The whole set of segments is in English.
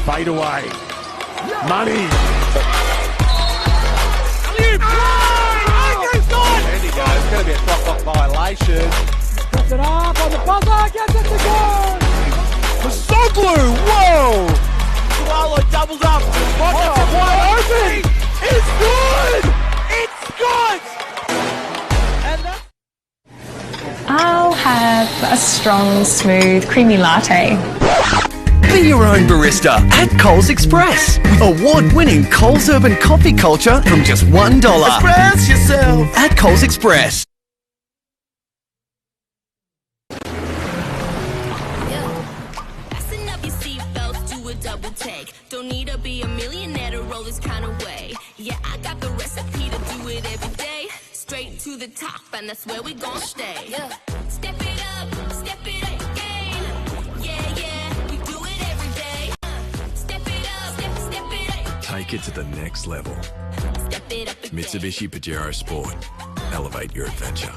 Fade away. Money. There he goes. It's going to be a clock violation. Puts it up on the buzzer. Gets it to go. Masoglu. Whoa. Swallow doubled up. Wide open. It's good. It's good. And that's... I'll have a strong, smooth, creamy latte. Be your own barista at Coles Express. Award-winning Coles Urban coffee culture from just $1. Express yourself. At Coles Express. Fasten up your seatbelts, do a double take. Don't need to be a millionaire to roll this kind of way. Yeah, I got the recipe to do it every day. Straight to the top, and that's where we gon' stay. Yeah. Step it up again. Yeah, we do it every day. Step it up, step it up. Take it to the next level. Step it up again. Mitsubishi Pajero Sport. Elevate your adventure.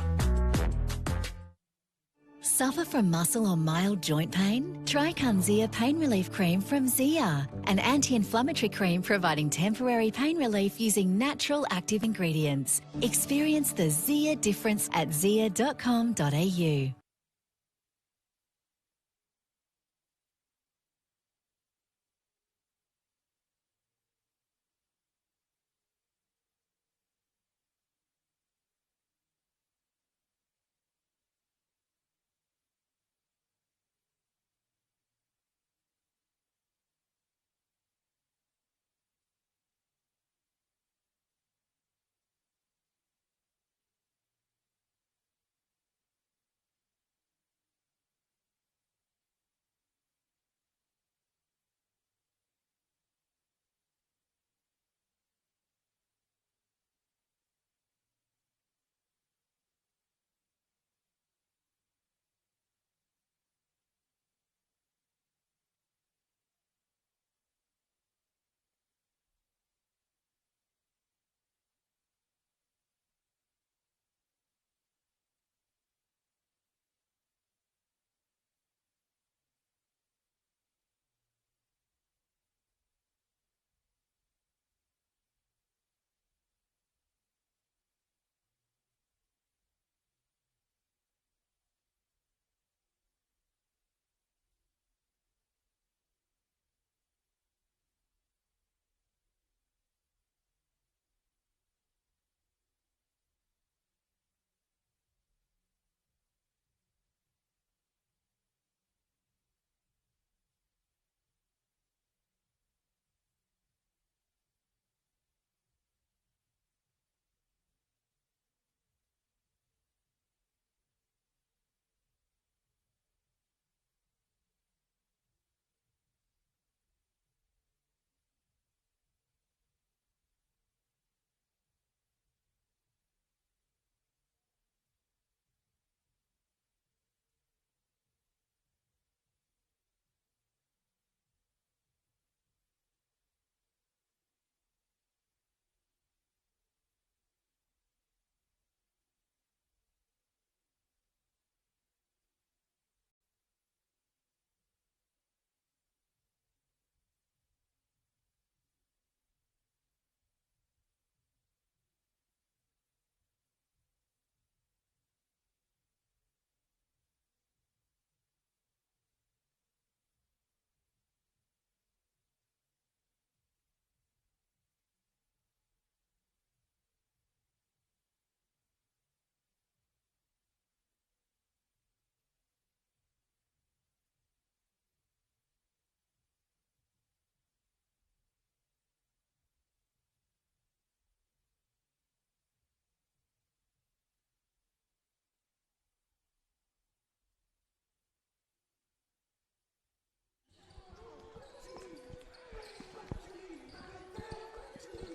Suffer from muscle or mild joint pain? Try Kanzia Pain Relief Cream from Zia, an anti-inflammatory cream providing temporary pain relief using natural active ingredients. Experience the Zia difference at zia.com.au.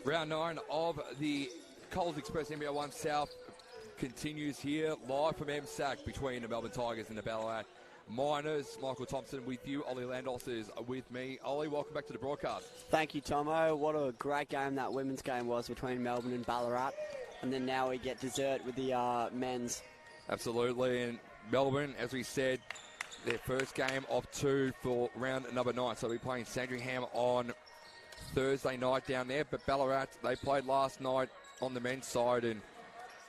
Round 9 of the Coles Express NBA 1 South continues here live from MSAC between the Melbourne Tigers and the Ballarat Miners. Michael Thompson with you. Ollie Landos is with me. Ollie, welcome back to the broadcast. Thank you, Tomo. What a great game that women's game was between Melbourne and Ballarat. And then now we get dessert with the men's. Absolutely. And Melbourne, as we said, their first game of 2 for round number 9. So we'll be playing Sandringham on Thursday night down there. But Ballarat, they played last night on the men's side and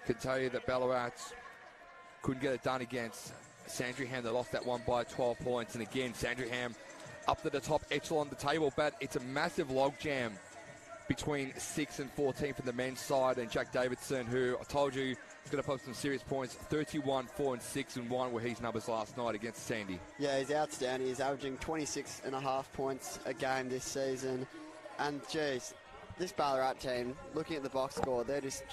could tell you that Ballarat couldn't get it done against Sandringham. They lost that one by 12 points. And again, Sandringham up to the top echelon of the table. But it's a massive logjam between 6 and 14 for the men's side. And Jack Davidson, who I told you is going to post some serious points, 31, 4 and 6 and 1 were his numbers last night against Sandy. Yeah, he's outstanding. He's averaging 26.5 points a game this season. And, geez, this Ballarat team, looking at the box score, they're just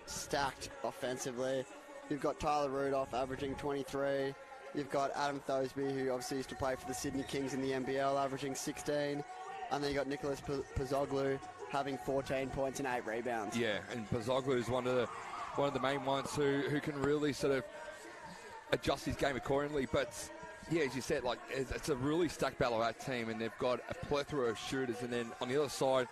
stacked offensively. You've got Tyler Rudolph averaging 23. You've got Adam Thosby, who obviously used to play for the Sydney Kings in the NBL, averaging 16. And then you've got Nicholas Pazoglu having 14 points and 8 rebounds. Yeah, and Pazoglu is one of the main ones who can really sort of adjust his game accordingly. But yeah, as you said, like it's a really stacked Ballarat team, and they've got a plethora of shooters. And then on the other side,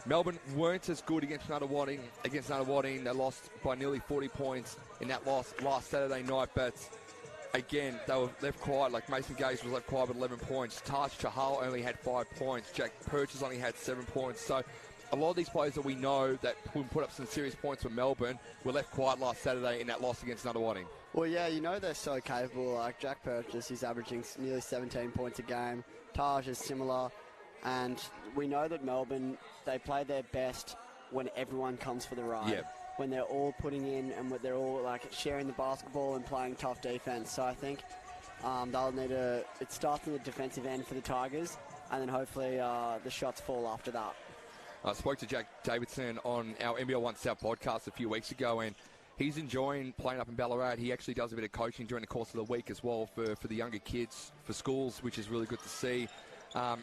Melbourne weren't as good against Nunawading. They lost by nearly 40 points in that loss last Saturday night. But again, they were left quiet. Like Mason Gage was left quiet with 11 points. Taj Chahal only had 5 points. Jack Purchase only had 7 points. So a lot of these players that we know that will put up some serious points for Melbourne were left quiet last Saturday in that loss against Nunawading. Well, yeah, you know they're so capable. Like Jack Purchase, he's averaging nearly 17 points a game. Taj is similar. And we know that Melbourne, they play their best when everyone comes for the ride. Yeah. When they're all putting in and they're all like sharing the basketball and playing tough defense. So I think they'll need it starts on the defensive end for the Tigers, and then hopefully the shots fall after that. I spoke to Jack Davidson on our NBL One South podcast a few weeks ago, and he's enjoying playing up in Ballarat. He actually does a bit of coaching during the course of the week as well for the younger kids, for schools, which is really good to see.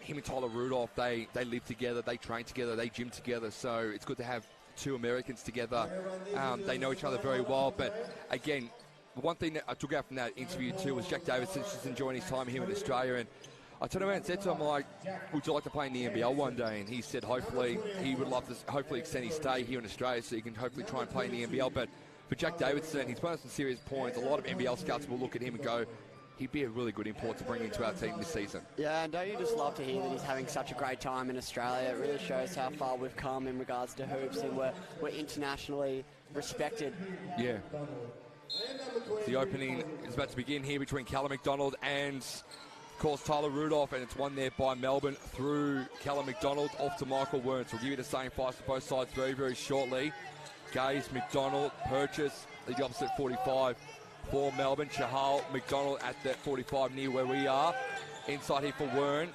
Him and Tyler Rudolph, they live together, they train together, they gym together, so it's good to have two Americans together. They know each other very well, but again, one thing that I took out from that interview too was Jack Davidson just enjoying his time here in Australia. And I turned around and said to him, like, would you like to play in the NBL one day? And he said hopefully he would love to hopefully extend his stay here in Australia so he can hopefully try and play in the NBL. But for Jack Davidson, he's put on some serious points. A lot of NBL scouts will look at him and go, he'd be a really good import to bring into our team this season. Yeah, and don't you just love to hear that he's having such a great time in Australia? It really shows how far we've come in regards to hoops, and we're internationally respected. Yeah. The opening is about to begin here between Callum McDonald and, of course, Tyler Rudolph, and it's won there by Melbourne through Callum McDonald off to Michael Werntz. We'll give you the same fights for both sides very, very shortly. Gaze, McDonald, Purchase, the opposite 45 for Melbourne. Chahal, McDonald at that 45 near where we are. Inside here for Wern.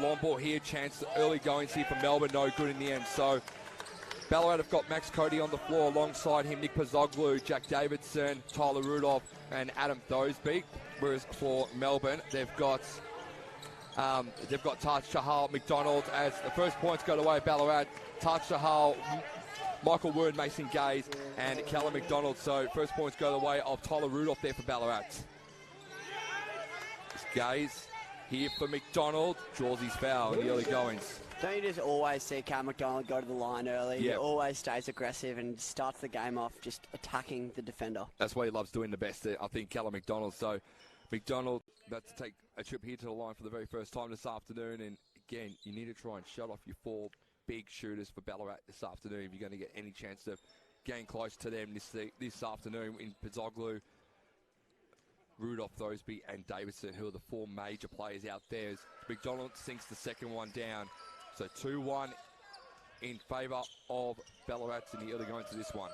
Long ball here, chance early goings here for Melbourne, no good in the end. So Ballarat have got Max Cody on the floor, alongside him Nick Pazoglu, Jack Davidson, Tyler Rudolph and Adam Thosby. Whereas for Melbourne, they've got Taj Chahal, McDonald. As the first points go away, Ballarat, Taj Chahal, Michael Wern, Mason Gaze and Callum McDonald. So first points go the way of Tyler Rudolph there for Ballarat. It's Gaze here for McDonald, draws his foul in the early goings. Don't you just always see Cam McDonald go to the line early? Yeah. He always stays aggressive and starts the game off just attacking the defender. That's what he loves doing the best, I think, Callum McDonald. So McDonald about to take a trip here to the line for the very first time this afternoon. And again, you need to try and shut off your 4 big shooters for Ballarat this afternoon if you're going to get any chance to gain close to them this afternoon in Pazoglu, Rudolph, Thosby and Davidson, who are the 4 major players out there. As McDonald sinks the second one down. So 2-1 in favour of Ballarat in the early going to this one.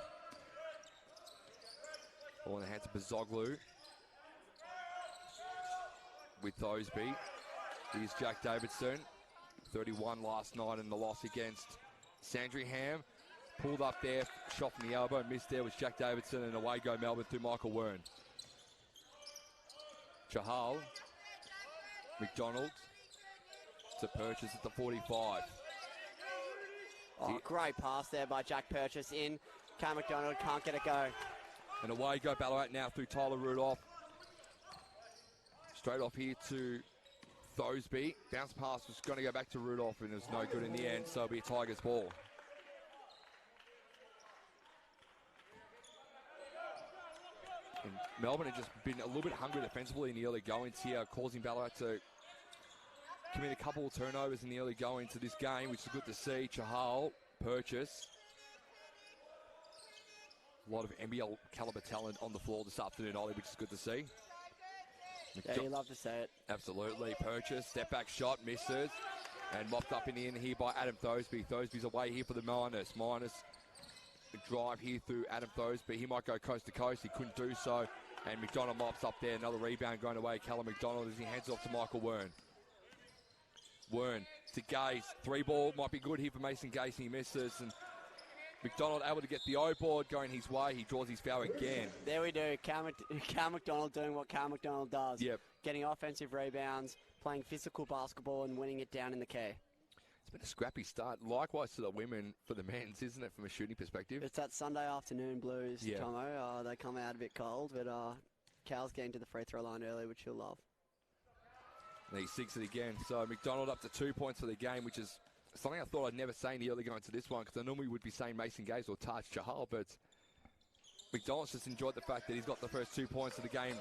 Ball in the hands of Pazoglu with Thosby. Here's Jack Davidson. 31 last night in the loss against Sandringham. Pulled up there, shot from the elbow, missed there was Jack Davidson, and away go Melbourne through Michael Wern. Chahal, McDonald to Purchase at the 45. Oh, great pass there by Jack Purchase in. Cam McDonald can't get it go. And away go Ballarat now through Tyler Rudolph. Straight off here to Thosby. Bounce pass was going to go back to Rudolph and it was no good in the end, so it'll be a Tigers ball. And Melbourne have just been a little bit hungry defensively in the early goings here, causing Ballarat to commit a couple of turnovers in the early going to this game, which is good to see. Chahal, Purchase. A lot of NBL caliber talent on the floor this afternoon, Ollie, which is good to see. Yeah, you love to see it. Absolutely. Purchase, step back shot, misses. And mopped up in the end here by Adam Thosby. Thosby's away here for the Miners. Miners drive here through Adam Thosby. He might go coast to coast. He couldn't do so. And McDonald mops up there. Another rebound going away. Callum McDonald as he hands off to Michael Wern. Wern to Gaze. 3-ball might be good here for Mason Gaze. He misses. And McDonald able to get the O-board going his way. He draws his foul again. There we do. Cal McDonald doing what Cal McDonald does. Yep. Getting offensive rebounds, playing physical basketball and winning it down in the key. It's been a scrappy start. Likewise to the women for the men's, isn't it, from a shooting perspective? It's that Sunday afternoon blues, yeah. Tomo. They come out a bit cold, but Cal's getting to the free throw line early, which he'll love. And he sinks it again. So McDonald up to 2 points for the game, which is something I thought I'd never say in the early going to this one, because I normally would be saying Mason Gaze or Taj Chahal, but McDonald's just enjoyed the fact that he's got the first 2 points of the game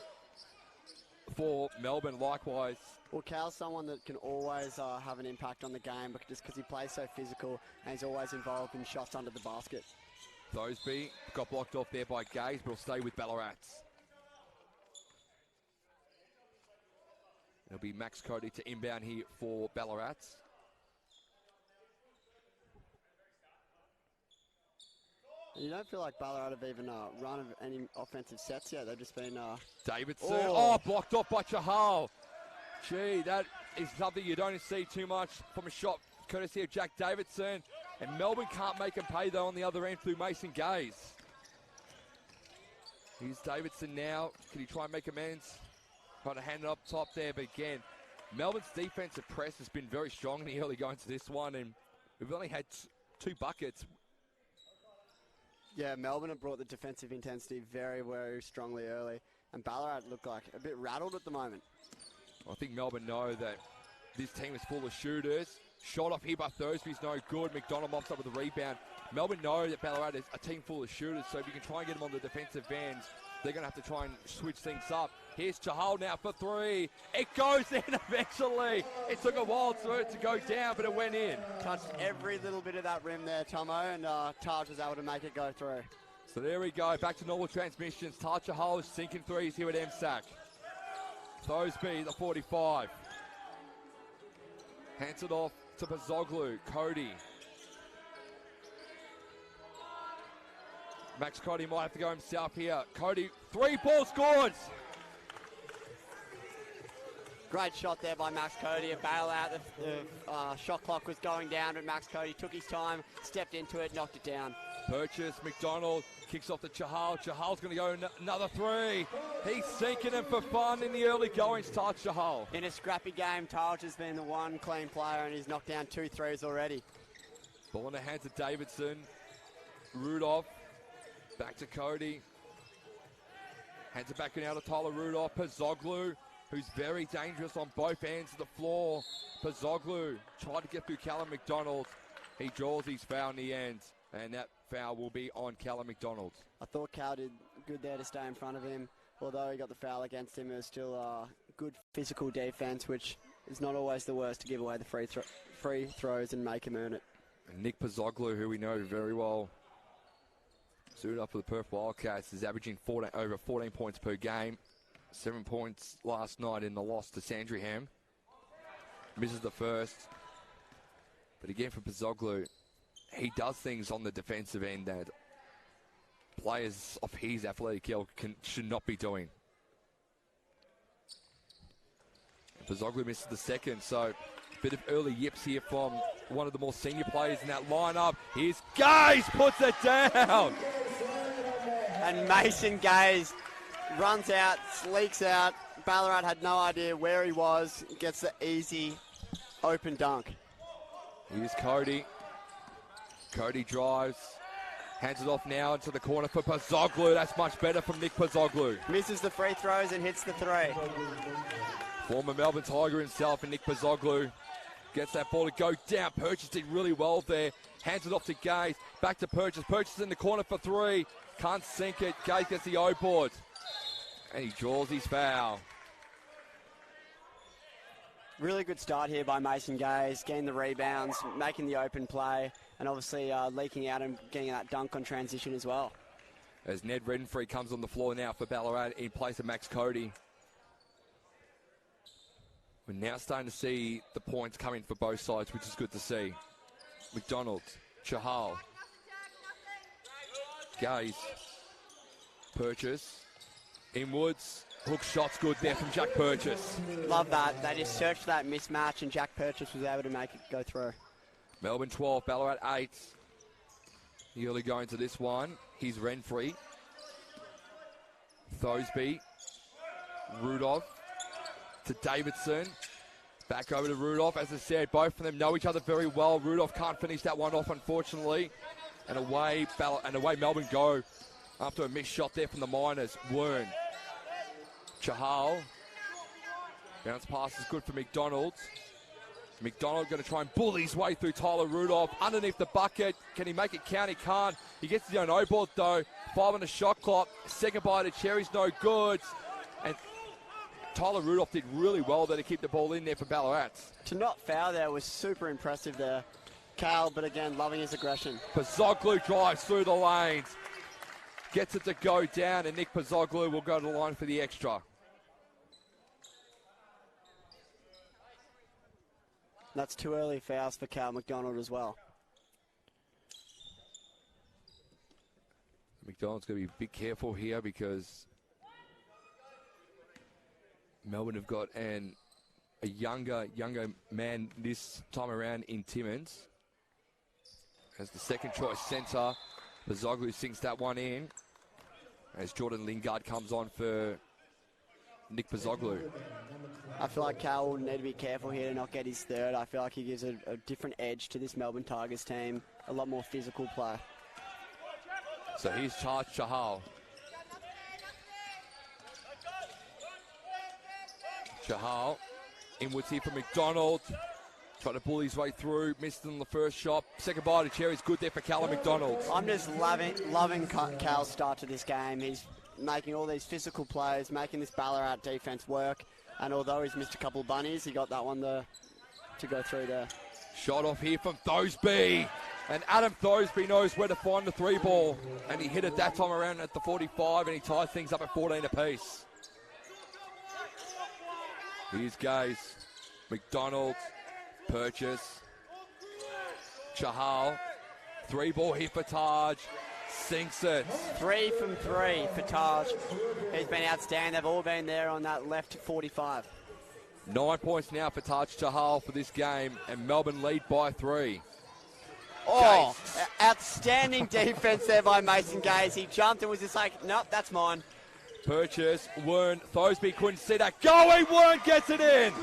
for Melbourne. Likewise. Well, Cal's someone that can always have an impact on the game, just because he plays so physical and he's always involved in shots under the basket. Thosby got blocked off there by Gaze, but will stay with Ballarats. It'll be Max Cody to inbound here for Ballarats. You don't feel like Ballarat have even run any offensive sets yet. They've just been... Davidson. Oh, blocked off by Chahal. Gee, that is something you don't see too much from a shot courtesy of Jack Davidson. And Melbourne can't make him pay, though, on the other end through Mason Gaze. Here's Davidson now. Can he try and make amends? Trying to hand it up top there, but again, Melbourne's defensive press has been very strong in the early going to this one, and we've only had 2 buckets. Yeah, Melbourne have brought the defensive intensity very, very strongly early, and Ballarat look like a bit rattled at the moment. I think Melbourne know that this team is full of shooters. Shot off here by Thursby's no good. McDonald mops up with a rebound. Melbourne know that Ballarat is a team full of shooters, so if you can try and get them on the defensive ends, they're going to have to try and switch things up. Here's Chahal now for 3. It goes in eventually. It took a while for it to go down, but it went in. Touched every little bit of that rim there, Tomo, and Taj was able to make it go through. So there we go. Back to normal transmissions. Taj Chahal is sinking threes here at MSAC. Thosby, the 45. Hands it off to Bazoglu. Cody. Max Cody might have to go himself here. Cody, 3-ball scores. Great shot there by Max Cody. A bailout. The shot clock was going down, but Max Cody took his time, stepped into it, knocked it down. Purchase, McDonald kicks off to Chahal. Chahal's going to go another 3. He's sinking them for fun in the early goings, Taj Chahal. In a scrappy game, Taj has been the one clean player, and he's knocked down 2 threes already. Ball in the hands of Davidson. Rudolph. Back to Cody. Hands it back now to Tyler Rudolph. Pazoglu, who's very dangerous on both ends of the floor. Pazoglu tried to get through Callum McDonald. He draws his foul in the end, and that foul will be on Callum McDonald. I thought Cal did good there to stay in front of him. Although he got the foul against him, it was still good physical defense, which is not always the worst, to give away the free throws and make him earn it. And Nick Pazoglu, who we know very well, suited up for the Perth Wildcats, is averaging over 14 points per game. 7 points last night in the loss to Sandringham. Misses the first. But again for Pazoglu, he does things on the defensive end that players of his athletic ilk should not be doing. Pazoglu misses the second, so a bit of early yips here from one of the more senior players in that lineup. Here's Gaze, puts it down. And Mason Gaze runs out, sleeks out. Ballarat had no idea where he was. Gets the easy open dunk. Here's Cody. Cody drives. Hands it off now into the corner for Pozzoglu. That's much better from Nick Pozzoglu. Misses the free throws and hits the three. Former Melbourne Tiger himself and Nick Pozzoglu gets that ball to go down. Purchase did really well there. Hands it off to Gaze. Back to Purchase. Purchase in the corner for three. Can't sink it. Gaze gets the O-board. And he draws his foul. Really good start here by Mason Gaze, getting the rebounds, making the open play, and obviously leaking out and getting that dunk on transition as well. As Ned Reddenfree comes on the floor now for Ballarat in place of Max Cody. We're now starting to see the points coming for both sides, which is good to see. McDonald, Chahal, Gaze, Purchase, Inwards, hook shot's good there from Jack Purchase. Love that. They just searched that mismatch and Jack Purchase was able to make it go through. Melbourne 12, Ballarat 8. Early going to this one. Here's Renfree. Thosby. Rudolph to Davidson. Back over to Rudolph. As I said, both of them know each other very well. Rudolph can't finish that one off, unfortunately. And away Melbourne go after a missed shot there from the Miners. Wern. Chahal. Bounce pass is good for McDonald. McDonald going to try and bully his way through Tyler Rudolph. Underneath the bucket. Can he make it count? He can't. He gets the own O-board though. 5 on the shot clock. Second bite of Cherry's no good. And Tyler Rudolph did really well there to keep the ball in there for Ballarat. To not foul there was super impressive there. Cal, but again, loving his aggression. Pozzoglu drives through the lanes. Gets it to go down, and Nick Pozzoglu will go to the line for the extra. That's 2 early fouls for Cal McDonald as well. McDonald's going to be a bit careful here because Melbourne have got a younger man this time around in Timmins. As the second choice centre, Pozzoglu sinks that one in. As Jordan Lingard comes on for Nick Pozzoglu. I feel like Cal will need to be careful here to not get his third. I feel like he gives a different edge to this Melbourne Tigers team. A lot more physical play. So here's Charles Chahal. Chahal. Inwards here for McDonald. Trying to pull his way through. Missed on the first shot. Second bite of Cherry's good there for Callum McDonald. I'm just loving Cal's start to this game. He's making all these physical plays, making this Ballarat defence work. And although he's missed a couple of bunnies, he got that one to go through there. Shot off here from Thosby. And Adam Thosby knows where to find the three ball. And he hit it that time around at the 45, and he tied things up at 14 apiece. Here's Gaze. McDonald. Purchase. Chahal. Three ball here for Taj. Sinks it. 3 from 3 for Taj. He's been outstanding. They've all been there on that left 45. 9 points now for Taj Chahal for this game, and Melbourne lead by 3. Oh, outstanding defense there by Mason Gaze. He jumped and was just like, nope, that's mine. Purchase, Wern, Thosby couldn't see that going. Wern gets it in.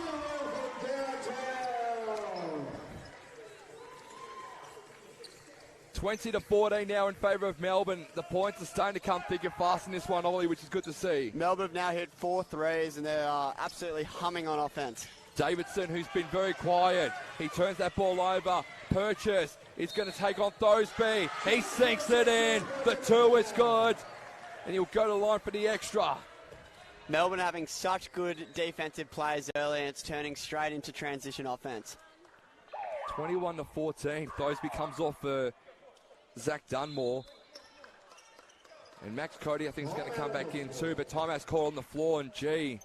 $20-14 now in favour of Melbourne. The points are starting to come thick and fast in this one, Ollie, which is good to see. Melbourne have now hit 4 threes and they're absolutely humming on offense. Davidson, who's been very quiet, he turns that ball over. Purchase is going to take on Thosby. He sinks it in. The 2 is good. And he'll go to the line for the extra. Melbourne having such good defensive plays early, and it's turning straight into transition offense. 21-14. Thosby comes off for Zach Dunmore. And Max Cody, I think, is going to come back in too. But timeout's called on the floor, and gee,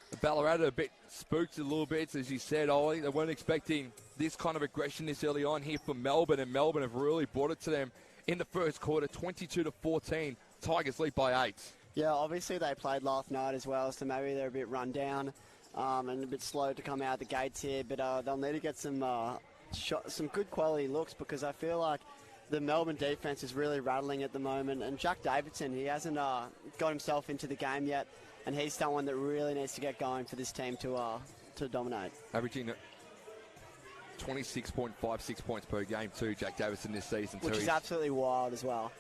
the Ballarat are a bit spooked a little bit, as you said, Ollie. They weren't expecting this kind of aggression this early on here from Melbourne, and Melbourne have really brought it to them in the first quarter, 22-14. Tigers lead by 8. Yeah, obviously they played last night as well, so maybe they're a bit run down and a bit slow to come out the gates here. But they'll need to get some good quality looks, because I feel like the Melbourne defense is really rattling at the moment. And Jack Davidson, he hasn't got himself into the game yet, and he's someone that really needs to get going for this team to dominate. Averaging 26.56 points per game too, Jack Davidson this season. Which is absolutely wild as well.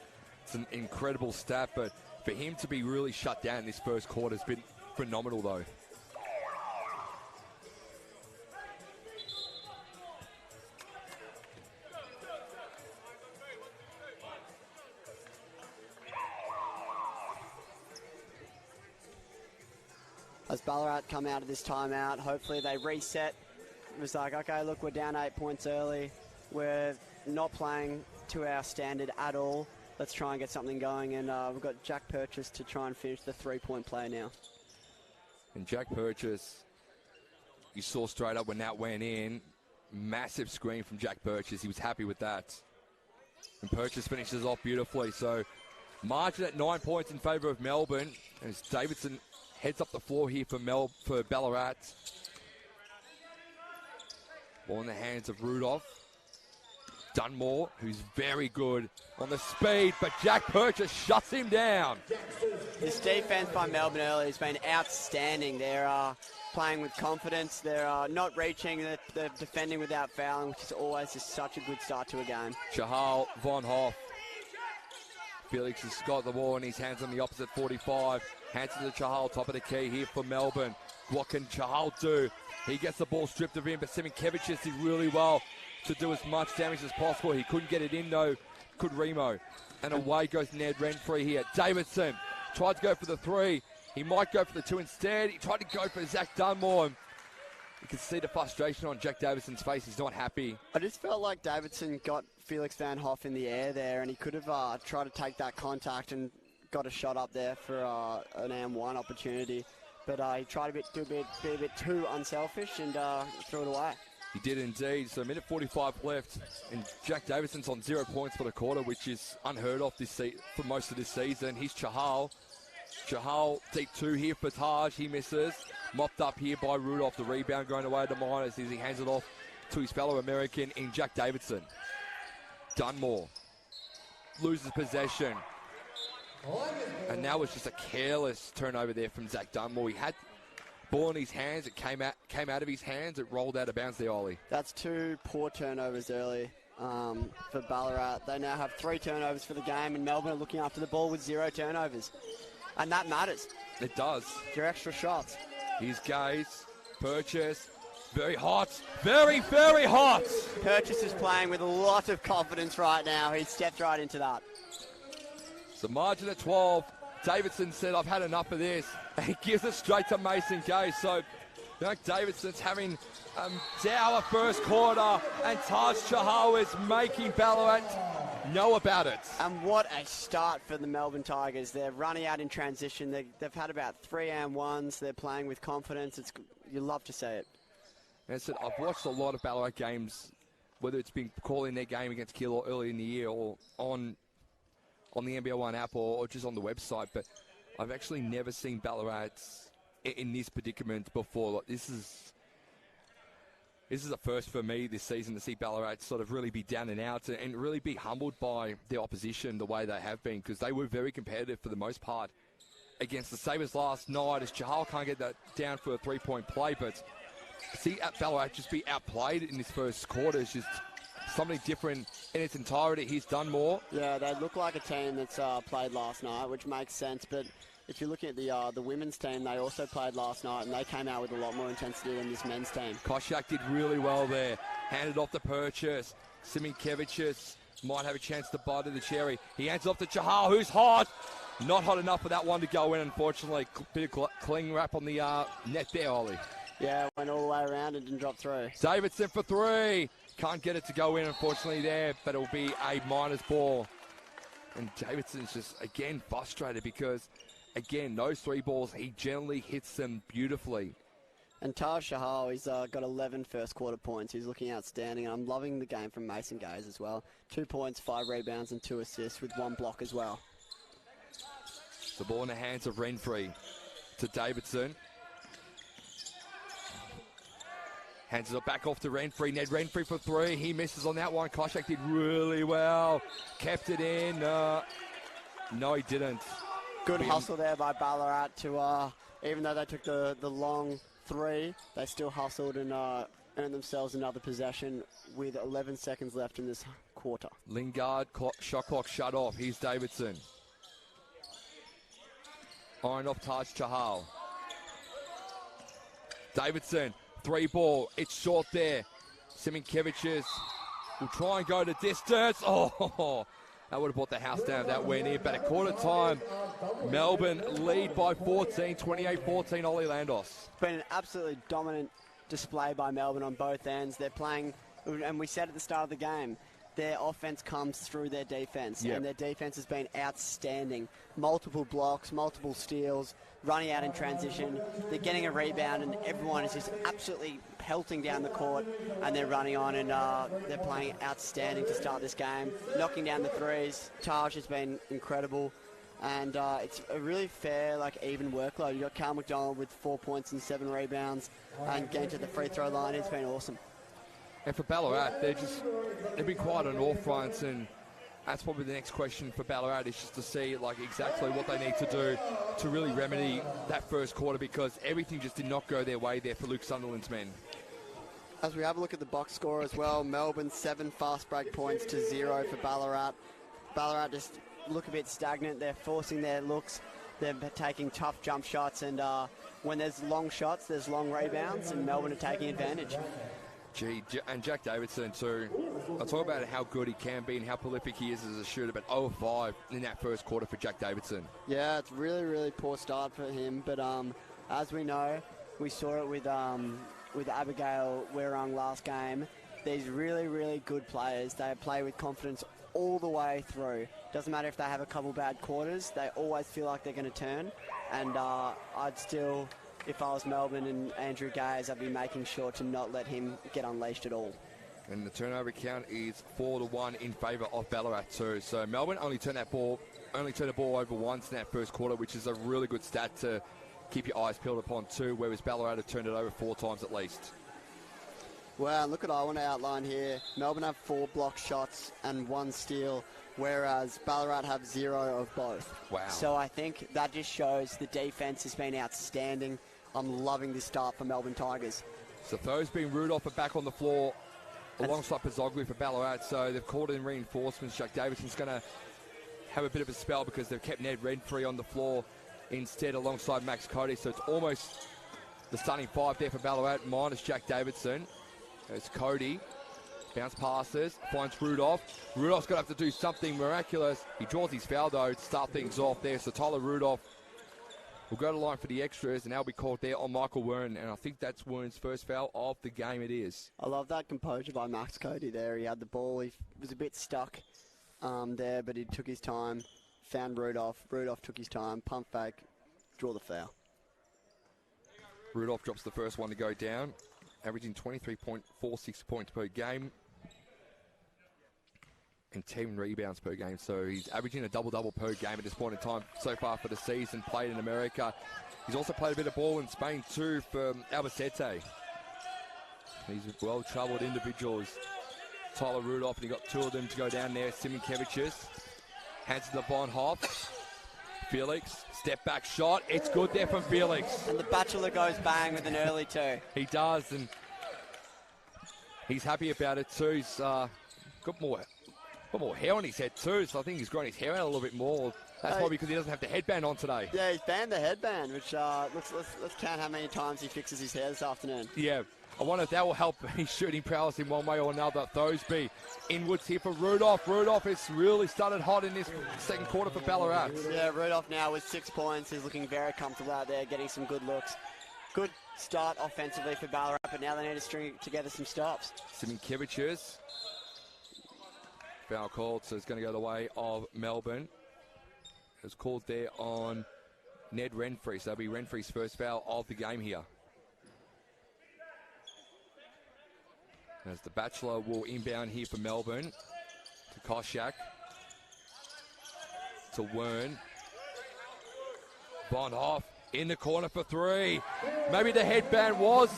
It's an incredible stat, but for him to be really shut down this first quarter has been phenomenal, though. As Ballarat come out of this timeout, hopefully they reset. It was like, okay, look, we're down 8 points early. We're not playing to our standard at all. Let's try and get something going. And we've got Jack Purchase to try and finish the three-point play now. And Jack Purchase, you saw straight up when that went in, massive screen from Jack Purchase. He was happy with that. And Purchase finishes off beautifully. So margin at 9 points in favour of Melbourne. As Davidson heads up the floor here for Ballarat. Ball in the hands of Rudolph. Dunmore, who's very good on the speed, but Jack Purchase shuts him down. This defense by Melbourne early has been outstanding. They're playing with confidence. They're not reaching. They're defending without fouling, which is always just such a good start to a game. Chahal Von Hoff. Felix has got the ball in his hands on the opposite 45. Hands it to Chahal, top of the key here for Melbourne. What can Chahal do? He gets the ball stripped of him, but Simonkevičius did really well to do as much damage as possible. He couldn't get it in, though, could Remo. And away goes Ned Renfree here. Davidson tried to go for the three. He might go for the two instead. He tried to go for Zach Dunmore. You can see the frustration on Jack Davidson's face. He's not happy. I just felt like Davidson got Felix Van Hoff in the air there, and he could have tried to take that contact and got a shot up there for an AM1 opportunity. But he tried to be a bit too unselfish and threw it away. He did indeed. So a minute 45 left, and Jack Davidson's on 0 points for the quarter, which is unheard of for most of this season. Here's Chahal. Chahal, deep two here for Taj. He misses. Mopped up here by Rudolph. The rebound going away to Miners as he hands it off to his fellow American in Jack Davidson. Dunmore loses possession. And that was just a careless turnover there from Zach Dunmore. He had ball in his hands. It came out of his hands. It rolled out of bounds there, Ollie. That's two poor turnovers early for Ballarat. They now have 3 turnovers for the game, and Melbourne are looking after the ball with 0 turnovers. And that matters. It does. Your extra shots. Here's Gaze. Purchase. Very hot. Very, very hot. Purchase is playing with a lot of confidence right now. He stepped right into that. So margin at 12. Davidson said, I've had enough of this. He gives it straight to Mason Gaze. So Jack Davidson's having a dour first quarter, and Taj Chahal is making Ballarat know about it. And what a start for the Melbourne Tigers. They're running out in transition. They've had about 3 AM1s. They're playing with confidence. You love to see it. And I said, I've watched a lot of Ballarat games, whether it's been calling their game against Kilo early in the year or on the NBL One app or just on the website, but I've actually never seen Ballarat in this predicament before. Like, this is a first for me this season to see Ballarat sort of really be down and out and really be humbled by the opposition the way they have been, because they were very competitive for the most part against the Sabres last night, as Chahal can't get that down for a three-point play, but see Ballarat just be outplayed in this first quarter is just something different in its entirety. He's done more. Yeah, they look like a team that's played last night, which makes sense. But if you're looking at the women's team, they also played last night, and they came out with a lot more intensity than this men's team. Koshak did really well there. Handed off the Purchase. Simonkevičius might have a chance to bite of the cherry. He hands off to Chahal, who's hot. Not hot enough for that one to go in, unfortunately. Bit of cling wrap on the net there, Ollie. Yeah, went all the way around and didn't drop through. Davidson for 3. Can't get it to go in, unfortunately, there, but it'll be a Miners ball. And Davidson's just, again, frustrated because, again, those 3 balls, he generally hits them beautifully. And Taj Chahal, he's got 11 first quarter points. He's looking outstanding. I'm loving the game from Mason Gaze as well. 2 points, 5 rebounds, and 2 assists with 1 block as well. The ball in the hands of Renfree to Davidson. Hands it back off to Renfree. Ned Renfree for 3. He misses on that one. Koshak did really well. Kept it in. No, he didn't. Good hustle there by Ballarat to, even though they took the long 3, they still hustled and earned themselves another possession with 11 seconds left in this quarter. Lingard, shot clock shut off. Here's Davidson. Iron off Taj Chahal. Davidson, 3-ball. It's short there. Siminkevich's will try and go to distance. Oh, that would have brought the house down if that went in. But at quarter time, Melbourne lead by 14, 28-14, Ollie Landos. It's been an absolutely dominant display by Melbourne on both ends. They're playing, and we said at the start of the game, their offense comes through their defense, and their defense has been outstanding. Multiple blocks, multiple steals, running out in transition. They're getting a rebound, and everyone is just absolutely pelting down the court, and they're running on, and they're playing outstanding to start this game. Knocking down the threes. Taj has been incredible, and it's a really fair, even workload. You've got Cal McDonald with 4 points and 7 rebounds, and getting to the free throw line. It's been awesome. And for Ballarat, they've been quiet on all fronts, and that's probably the next question for Ballarat, is just to see exactly what they need to do to really remedy that first quarter, because everything just did not go their way there for Luke Sunderland's men. As we have a look at the box score as well, Melbourne 7 fast break points to 0 for Ballarat. Ballarat just look a bit stagnant. They're forcing their looks. They're taking tough jump shots, and when there's long shots, there's long rebounds, and Melbourne are taking advantage. And Jack Davidson too. I'll talk about how good he can be and how prolific he is as a shooter, but 0-5 in that first quarter for Jack Davidson. Yeah, it's really, really poor start for him, but as we know, we saw it with Abigail Werung last game. These really, really good players, they play with confidence all the way through. Doesn't matter if they have a couple bad quarters, they always feel like they're going to turn, and I'd still... If I was Melbourne and Andrew Gaze, I'd be making sure to not let him get unleashed at all. And the turnover count is 4-1 in favour of Ballarat too. So Melbourne only turned the ball over once in that first quarter, which is a really good stat to keep your eyes peeled upon too, whereas Ballarat have turned it over 4 times at least. Well, look at what I want to outline here. Melbourne have 4 block shots and 1 steal, whereas Ballarat have 0 of both. Wow. So I think that just shows the defence has been outstanding. I'm loving this start for Melbourne Tigers. So Thosby and Rudolph are back on the floor alongside Pizzoglu for Ballarat. So they've called in reinforcements. Jack Davidson's going to have a bit of a spell because they've kept Ned Renfree on the floor instead alongside Max Cody. So it's almost the starting 5 there for Ballarat minus Jack Davidson. There's Cody. Bounce passes. Finds Rudolph. Rudolph's going to have to do something miraculous. He draws his foul though to start things off there. So Tyler Rudolph will go to line for the extras, and that'll be called there on Michael Wern, and I think that's Wern's first foul of the game. It is. I love that composure by Max Cody there. He had the ball. He was a bit stuck there, but he took his time, found Rudolph. Rudolph took his time, pump fake, draw the foul. Rudolph drops the first one to go down, averaging 23.46 points per game and 10 rebounds per game. So he's averaging a double-double per game at this point in time so far for the season, played in America. He's also played a bit of ball in Spain too for Albacete. These are well-travelled individuals. Tyler Rudolph, and he got 2 of them to go down there. Siminkevich's hands to the Von Hoff. Felix, step back shot. It's good there from Felix. And the Bachelor goes bang with an early 2. He does, and he's happy about it too. He's got more hair on his head too, so I think he's growing his hair out a little bit more. That's probably because he doesn't have the headband on today. Yeah, he's banned the headband, which let's count how many times he fixes his hair this afternoon. Yeah, I wonder if that will help his shooting prowess in one way or another. Thosby inwards here for Rudolph. Rudolph has really started hot in this second quarter for Ballarat. Yeah, Rudolph now with 6 points. He's looking very comfortable out there, getting some good looks. Good start offensively for Ballarat, but now they need to string together some stops. Siminkevich's foul called, so it's going to go the way of Melbourne. It was called there on Ned Renfree, so that'll be Renfree's first foul of the game here. As the Bachelor will inbound here for Melbourne to Koshak, to Wern. Von Hoff in the corner for 3. Maybe the headband was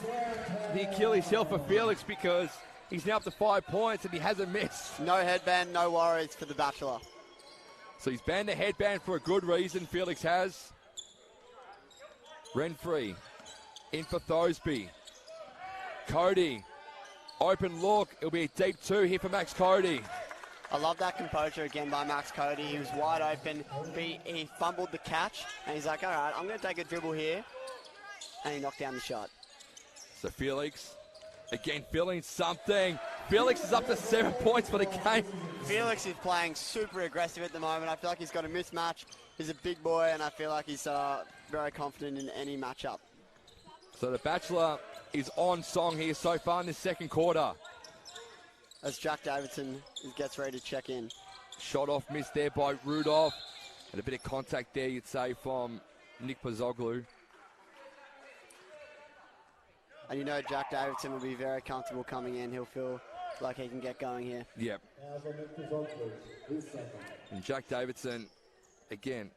the Achilles heel for Felix because he's now up to 5 points and he hasn't missed. No headband, no worries for the Bachelor. So he's banned the headband for a good reason, Felix has. Renfree in for Thosby. Cody, open look. It'll be a deep 2 here for Max Cody. I love that composure again by Max Cody. He was wide open. He fumbled the catch, and he's like, all right, I'm going to take a dribble here. And he knocked down the shot. So Felix, again, feeling something. Felix is up to 7 points for the game. Felix is playing super aggressive at the moment. I feel like he's got a mismatch. He's a big boy, and I feel like he's very confident in any matchup. So the Bachelor is on song here so far in the second quarter. As Jack Davidson gets ready to check in. Shot off missed there by Rudolph. And a bit of contact there, you'd say, from Nick Pozzoglu. And you know Jack Davidson will be very comfortable coming in. He'll feel like he can get going here. Yep. And Jack Davidson, again,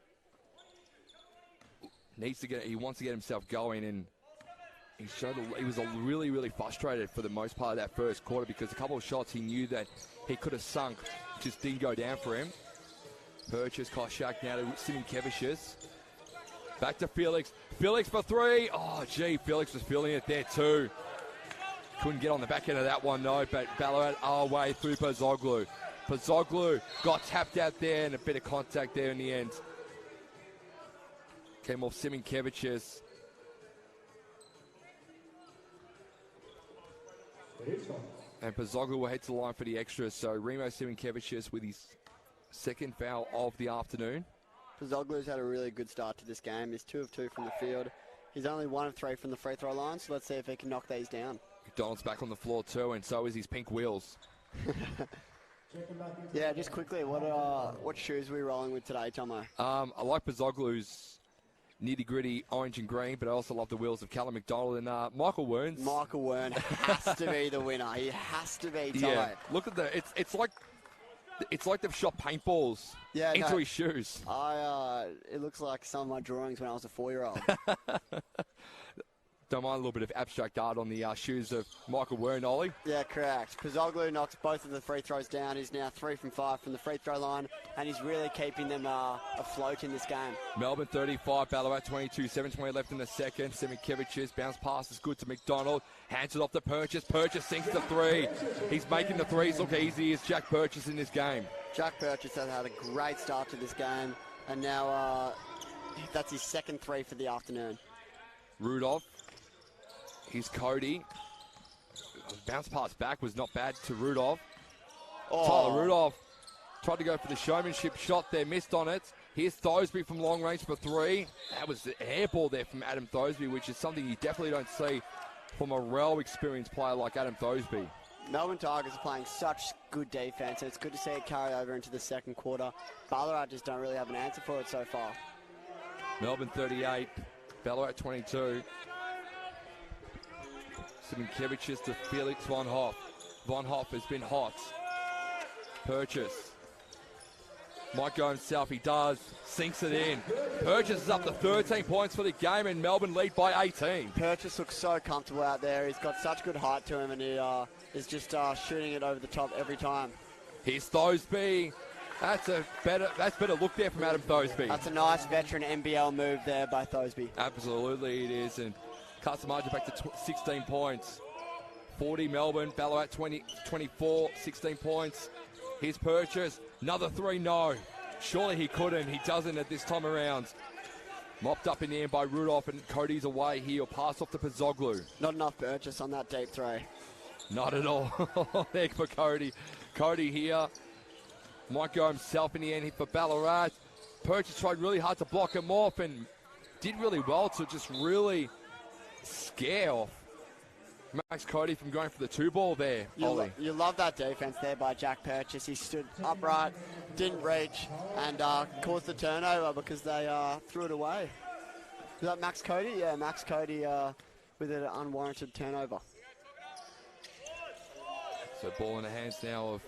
he wants to get himself going, and he was really, really frustrated for the most part of that first quarter because a couple of shots he knew that he could have sunk, just didn't go down for him. Purchase, Koshak now to Siminkevicius. Back to Felix. Felix for three. Oh, gee, Felix was feeling it there too. Couldn't get on the back end of that one, though, but Ballarat our way through Pozzoglu. Pozzoglu got tapped out there and a bit of contact there in the end. Came off Siminkevicius. And Pozzoglu will head to the line for the extras. So Remo Siminkevicius with his second foul of the afternoon. Pozzoglu's had a really good start to this game. He's 2 of 2 from the field. He's only 1 of 3 from the free throw line, so let's see if he can knock these down. McDonald's back on the floor too, and so is his pink wheels. Yeah, just quickly, what shoes are we rolling with today, Tomo? I like Pozzoglu's nitty-gritty orange and green, but I also love the wheels of Callum McDonald and Michael Werns. Michael Wern has to be the winner. He has to be, Tomo. Yeah, look at it's like they've shot paintballs into his shoes. It looks like some of my drawings when I was a 4-year-old. Don't mind a little bit of abstract art on the shoes of Michael Wern, Ollie. Yeah, correct. Pozzoglu knocks both of the free throws down. He's now 3 from 5 from the free throw line, and he's really keeping them afloat in this game. Melbourne 35, Ballarat 22, 7:20 left in the second. Siminkevicius bounce pass is good to McDonald. Hands it off to Purchase. Purchase sinks the three. He's making the threes look easy as Jack Purchase in this game. Jack Purchase has had a great start to this game, and now that's his second 3 for the afternoon. Rudolph. Here's Cody. Bounce pass back was not bad to Rudolph. Tyler Rudolph tried to go for the showmanship shot there, missed on it. Here's Thosby from long range for 3. That was the air ball there from Adam Thosby, which is something you definitely don't see from a experienced player like Adam Thosby. Melbourne Tigers are playing such good defense, and it's good to see it carry over into the second quarter. Ballarat just don't really have an answer for it so far. Melbourne 38, Ballarat 22. Siminkevicius to Felix Von Hoff. Von Hoff has been hot. Purchase. Might go himself, he does. Sinks it in. Purchase is up to 13 points for the game, and Melbourne lead by 18. Purchase looks so comfortable out there. He's got such good height to him, and he is just shooting it over the top every time. Here's Thosby. That's better look there from Adam Thosby. That's a nice veteran NBL move there by Thosby. Absolutely it is, and cuts the margin back to 16 points. 40 Melbourne, Ballarat 24, 16 points. Here's Purchase, another 3, no. Surely he couldn't, he doesn't at this time around. Mopped up in the end by Rudolph, and Cody's away here. He'll pass off to Pozzoglu. Not enough Purchase on that deep 3. Not at all. There for Cody. Cody here. Might go himself in the end here for Ballarat. Purchase tried really hard to block him off and did really well to just really scare off Max Cody from going for the 2-ball there, Ollie. You love that defense there by Jack Purchase. He stood upright, didn't reach, and caused the turnover because they threw it away. Was that Max Cody? Yeah, Max Cody with an unwarranted turnover. So ball in the hands now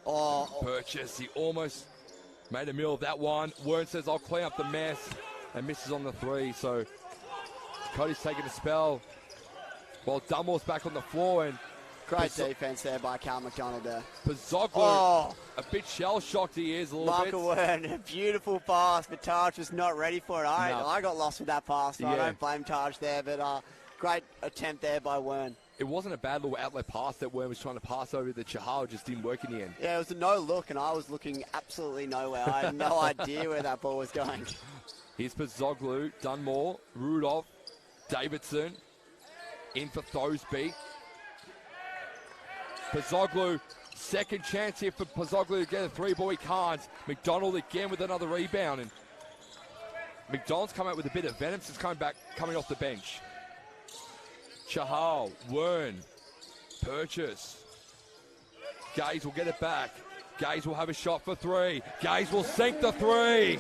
of Purchase. He almost made a meal of that one. Wern says, I'll clean up the mess, and misses on the 3. So Cody's taking a spell while Dunmore's back on the floor. And great defense there by Cal McDonald there. Pozzoglu, a bit shell-shocked he is a little Michael Wern, a beautiful pass, but Taj was not ready for it. I got lost with that pass, so I don't blame Taj there, but great attempt there by Wern. it wasn't a bad little outlet pass that Worm was trying to pass over the Chahal, just didn't work in the end. Yeah, it was a no look, and I was looking absolutely nowhere. I had no idea where that ball was going. Here's Pozzoglu, Dunmore, Rudolph, Davidson, in for Thosby. Pozzoglu, second chance here for Pozzoglu to get a three ball. He can't. McDonald again with another rebound. And McDonald's come out with a bit of venom since coming off the bench. Chahal, Wern, Purchase. Gaze will get it back. Gaze will have a shot for three. Gaze will sink the three.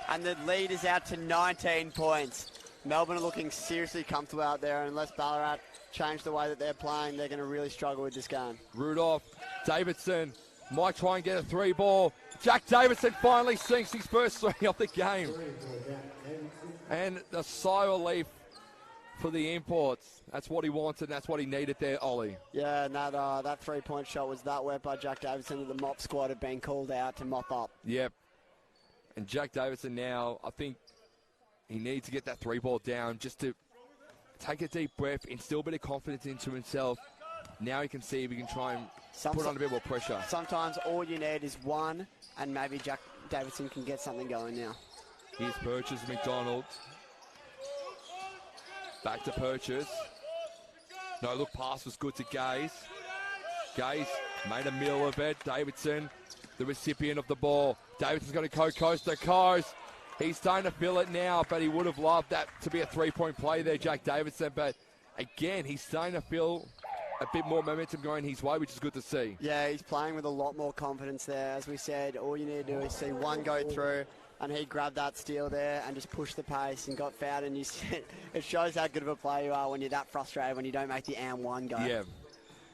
And the lead is out to 19 points. Melbourne are looking seriously comfortable out there, and unless Ballarat change the way that they're playing, they're going to really struggle with this game. Rudolph, Davidson might try and get a three ball. Jack Davidson finally sinks his first three of the game. And a sigh of relief for the imports. That's what he wanted, and that's what he needed there, Ollie. Yeah, and that three-point shot was that wet by Jack Davidson that the mop squad had been called out to mop up. Yep. And Jack Davidson now, I think he needs to get that three ball down just to take a deep breath, instill a bit of confidence into himself. Now he can see if he can try and put on a bit more pressure. Sometimes all you need is one, and maybe Jack Davidson can get something going now. Here's Purchase, McDonald. Back to Purchase. No look pass was good to Gaze. Gaze made a meal of it. Davidson, the recipient of the ball. Davidson's going to go coast to coast. He's starting to feel it now, but he would have loved that to be a three-point play there, Jack Davidson. But again, he's starting to feel a bit more momentum going his way, which is good to see. Yeah, he's playing with a lot more confidence there. As we said, all you need to do is see one go through, and he grabbed that steal there and just pushed the pace and got fouled. And it shows how good of a player you are when you're that frustrated when you don't make the and one go. Yeah.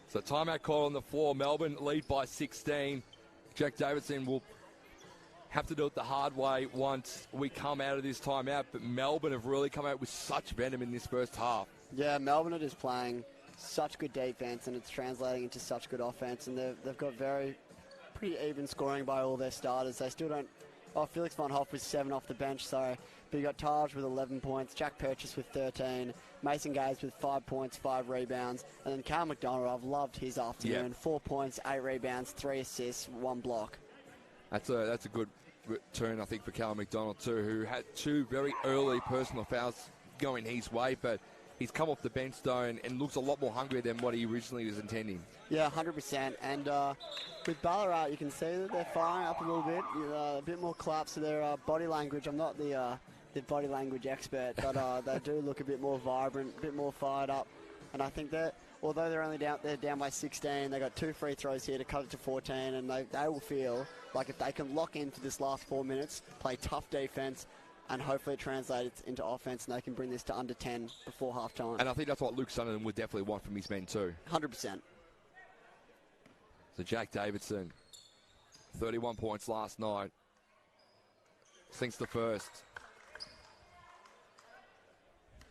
So timeout call on the floor. Melbourne lead by 16. Jack Davidson will have to do it the hard way once we come out of this timeout. But Melbourne have really come out with such venom in this first half. Yeah, Melbourne are just playing such good defense, and it's translating into such good offense. And they've got pretty even scoring by all their starters. They still don't. Oh, Felix Von Hoff with 7 off the bench, sorry. But you got Taj with 11 points, Jack Purchase with 13, Mason Gaze with 5 points, 5 rebounds, and then Carl McDonald, I've loved his afternoon. 4 points, 8 rebounds, 3 assists, 1 block. That's a good return, I think, for Callum McDonald too, who had 2 very early personal fouls going his way, but he's come off the bench though and looks a lot more hungry than what he originally was intending. Yeah, 100%. And with Ballarat, you can see that they're firing up a little bit, a bit more collapse to their body language. I'm not the body language expert, but they do look a bit more vibrant, a bit more fired up. And I think that although they're down by 16, they got 2 free throws here to cut it to 14, and they will feel like if they can lock into this last 4 minutes, play tough defense, and hopefully it translates into offense, and they can bring this to under 10 before halftime. And I think that's what Luke Sunderland would definitely want from his men too. 100%. So Jack Davidson, 31 points last night, sinks the first.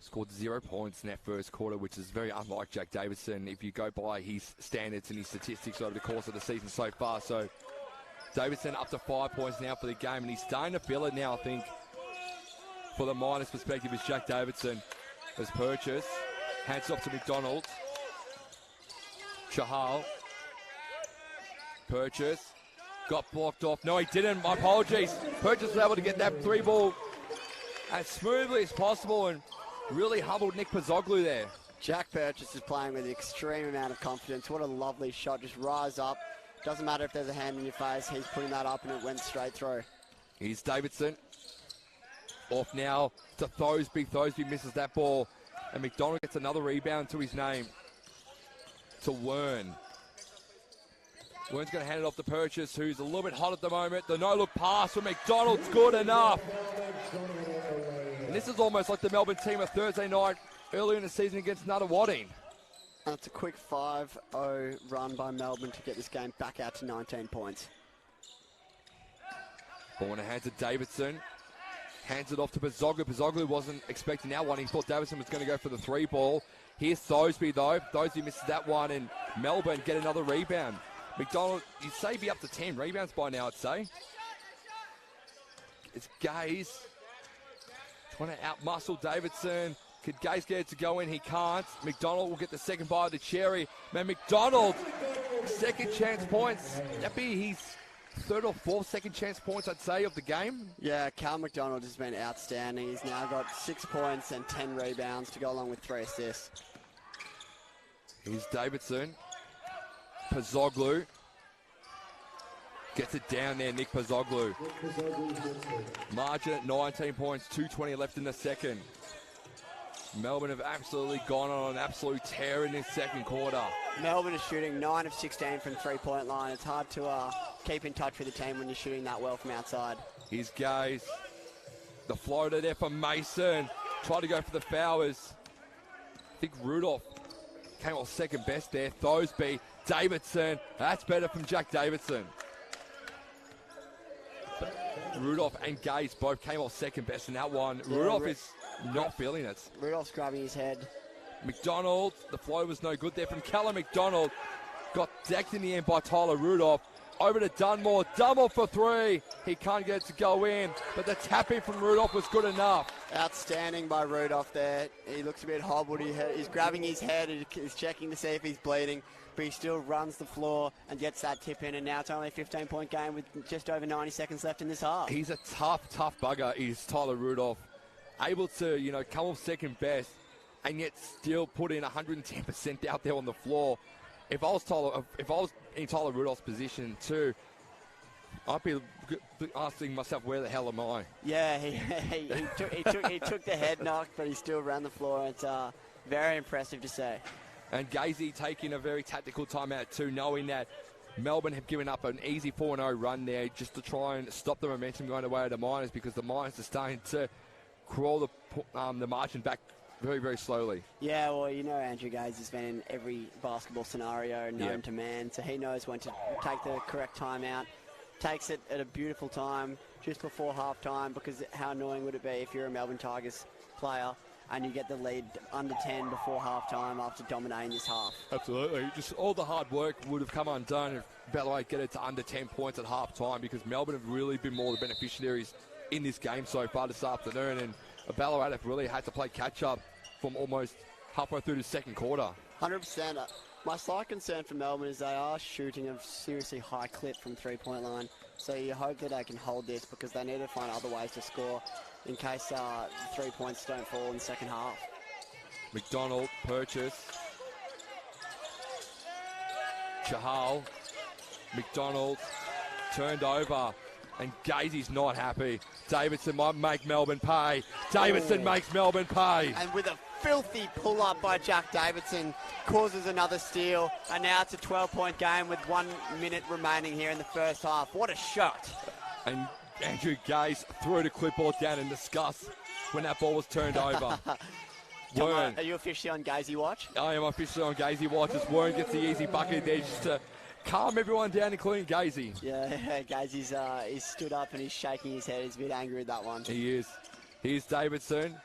Scored 0 points in that first quarter, which is very unlike Jack Davidson if you go by his standards and his statistics over the course of the season so far. So Davidson up to 5 points now for the game, and he's starting to feel it now, I think. For the minus perspective is Jack Davidson as Purchase. Hands off to McDonald. Chahal. Purchase. Got blocked off. No, he didn't. My apologies. Purchase was able to get that 3 ball as smoothly as possible and really humbled Nick Pozzoglu there. Jack Purchase is playing with an extreme amount of confidence. What a lovely shot. Just rise up. Doesn't matter if there's a hand in your face. He's putting that up and it went straight through. Here's Davidson. Off now to Thosby. Thosby misses that ball. And McDonald gets another rebound to his name. To Wern. Wern's going to hand it off to Purchase, who's a little bit hot at the moment. The no-look pass from McDonald's good enough. And this is almost like the Melbourne team of Thursday night earlier in the season against Nuttawading. That's a quick 5-0 run by Melbourne to get this game back out to 19 points. Ball in the hands of Davidson. Hands it off to Pozzoglu. Pozzoglu wasn't expecting that one. He thought Davidson was going to go for the 3 ball. Here's Thosby, though. Thosby misses that one, and Melbourne get another rebound. McDonald, you'd say be up to 10 rebounds by now, I'd say. It's Gaze trying to out-muscle Davidson. Could Gaze get it to go in? He can't. McDonald will get the second bite of the cherry. Man, McDonald, second chance points. That'd be his third or fourth second chance points, I'd say, of the game. Yeah, Cal McDonald has been outstanding. He's now got 6 points and 10 rebounds to go along with 3 assists. Here's Davidson. Pazoglu. Gets it down there, Nick Pazoglu. Margin at 19 points, 2:20 left in the second. Melbourne have absolutely gone on an absolute tear in this second quarter. Melbourne is shooting 9 of 16 from three-point line. It's hard to keep in touch with the team when you're shooting that well from outside. Here's Gaze. The floater there for Mason. Tried to go for the Fowers. I think Rudolph came off second best there. Thosby, Davidson. That's better from Jack Davidson. Rudolph and Gaze both came off second best in that one. Yeah, Rudolph is not feeling it. Rudolph's grabbing his head. McDonald, the flow was no good there from Callum McDonald. Got decked in the end by Tyler Rudolph. Over to Dunmore. Dunmore for 3. He can't get it to go in, but the tap in from Rudolph was good enough. Outstanding by Rudolph there. He looks a bit hobbled. He's grabbing his head. He's checking to see if he's bleeding, but he still runs the floor and gets that tip in, and now it's only a 15-point game with just over 90 seconds left in this half. He's a tough bugger, is Tyler Rudolph. Able to, come off second best and yet still put in 110% out there on the floor. If I was in Tyler Rudolph's position too, I'd be asking myself, where the hell am I? Yeah, he took the head knock, but he still ran the floor. It's very impressive to say. And Gazy taking a very tactical timeout too, knowing that Melbourne have given up an easy 4-0 run there just to try and stop the momentum going away to the Miners, because the Miners are starting to crawl the margin back very, very slowly. Yeah, well, Andrew Gaze has been in every basketball scenario known to man, so he knows when to take the correct timeout. Takes it at a beautiful time just before halftime, because how annoying would it be if you're a Melbourne Tigers player and you get the lead under 10 before halftime after dominating this half? Absolutely. Just all the hard work would have come undone if Ballarat get it to under 10 points at halftime, because Melbourne have really been more the beneficiaries in this game so far this afternoon, and Ballarat have really had to play catch-up from almost halfway through the second quarter. 100%. My slight concern for Melbourne is they are shooting a seriously high clip from three-point line, so you hope that they can hold this, because they need to find other ways to score in case the 3 points don't fall in the second half. McDonald, Purchase. Chahal. McDonald turned over, and Gazy's not happy. Davidson might make Melbourne pay. Davidson makes Melbourne pay. And with a filthy pull-up by Jack Davidson, causes another steal. And now it's a 12-point game with 1 minute remaining here in the first half. What a shot. And Andrew Gaze threw the clipboard down in disgust when that ball was turned over. Are you officially on Gazy watch? I am officially on Gazy watch as Warren gets the easy bucket there just to calm everyone down, including Gazy. Yeah, Gazy's he's stood up and he's shaking his head. He's a bit angry with that one. He is. Here's Davidson.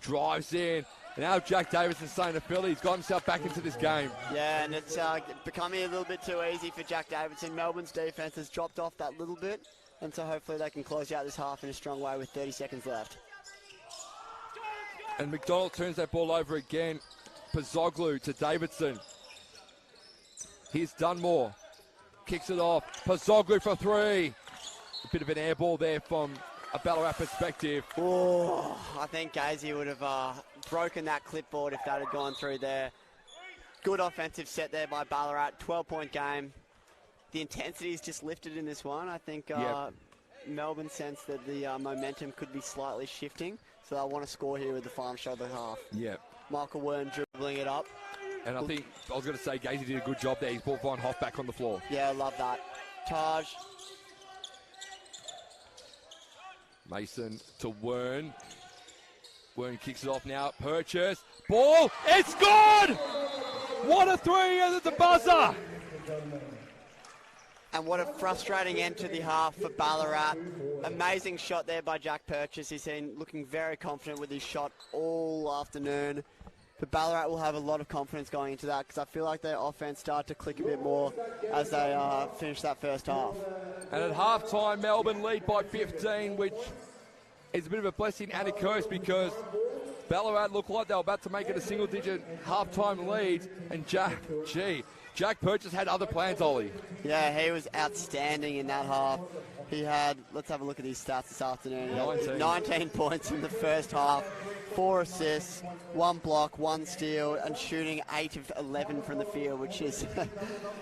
Drives in. Now Jack Davidson's starting to feel it. He's got himself back into this game. Yeah, and it's becoming a little bit too easy for Jack Davidson. Melbourne's defense has dropped off that little bit, and so hopefully they can close out this half in a strong way with 30 seconds left. And McDonald turns that ball over again. Pazoglu to Davidson. Here's Dunmore. Kicks it off. Pazoglu for 3. A bit of an air ball there from a Ballarat perspective. Oh, I think Gazy would have broken that clipboard if that had gone through there. Good offensive set there by Ballarat. 12-point game. The intensity's just lifted in this one. I think Melbourne sense that the momentum could be slightly shifting, so they'll want to score here with the final shot of the half. Yeah. Michael Wern dribbling it up. And I think, I was going to say, Gazy did a good job there. He's brought Von Hoff back on the floor. Yeah, I love that. Taj. Mason to Wern. Wern kicks it off now. Purchase. Ball. It's good! What a 3 at the buzzer! And what a frustrating end to the half for Ballarat. Amazing shot there by Jack Purchase. He's been looking very confident with his shot all afternoon. But Ballarat will have a lot of confidence going into that, because I feel like their offense started to click a bit more as they finish that first half. And at halftime, Melbourne lead by 15, which is a bit of a blessing and a curse, because Ballarat looked like they were about to make it a single-digit half-time lead, and Jack Purchase had other plans, Ollie. Yeah, he was outstanding in that half. He had, let's have a look at his stats this afternoon. He had 19 points in the first half, 4 assists, 1 block, 1 steal, and shooting 8 of 11 from the field, which is,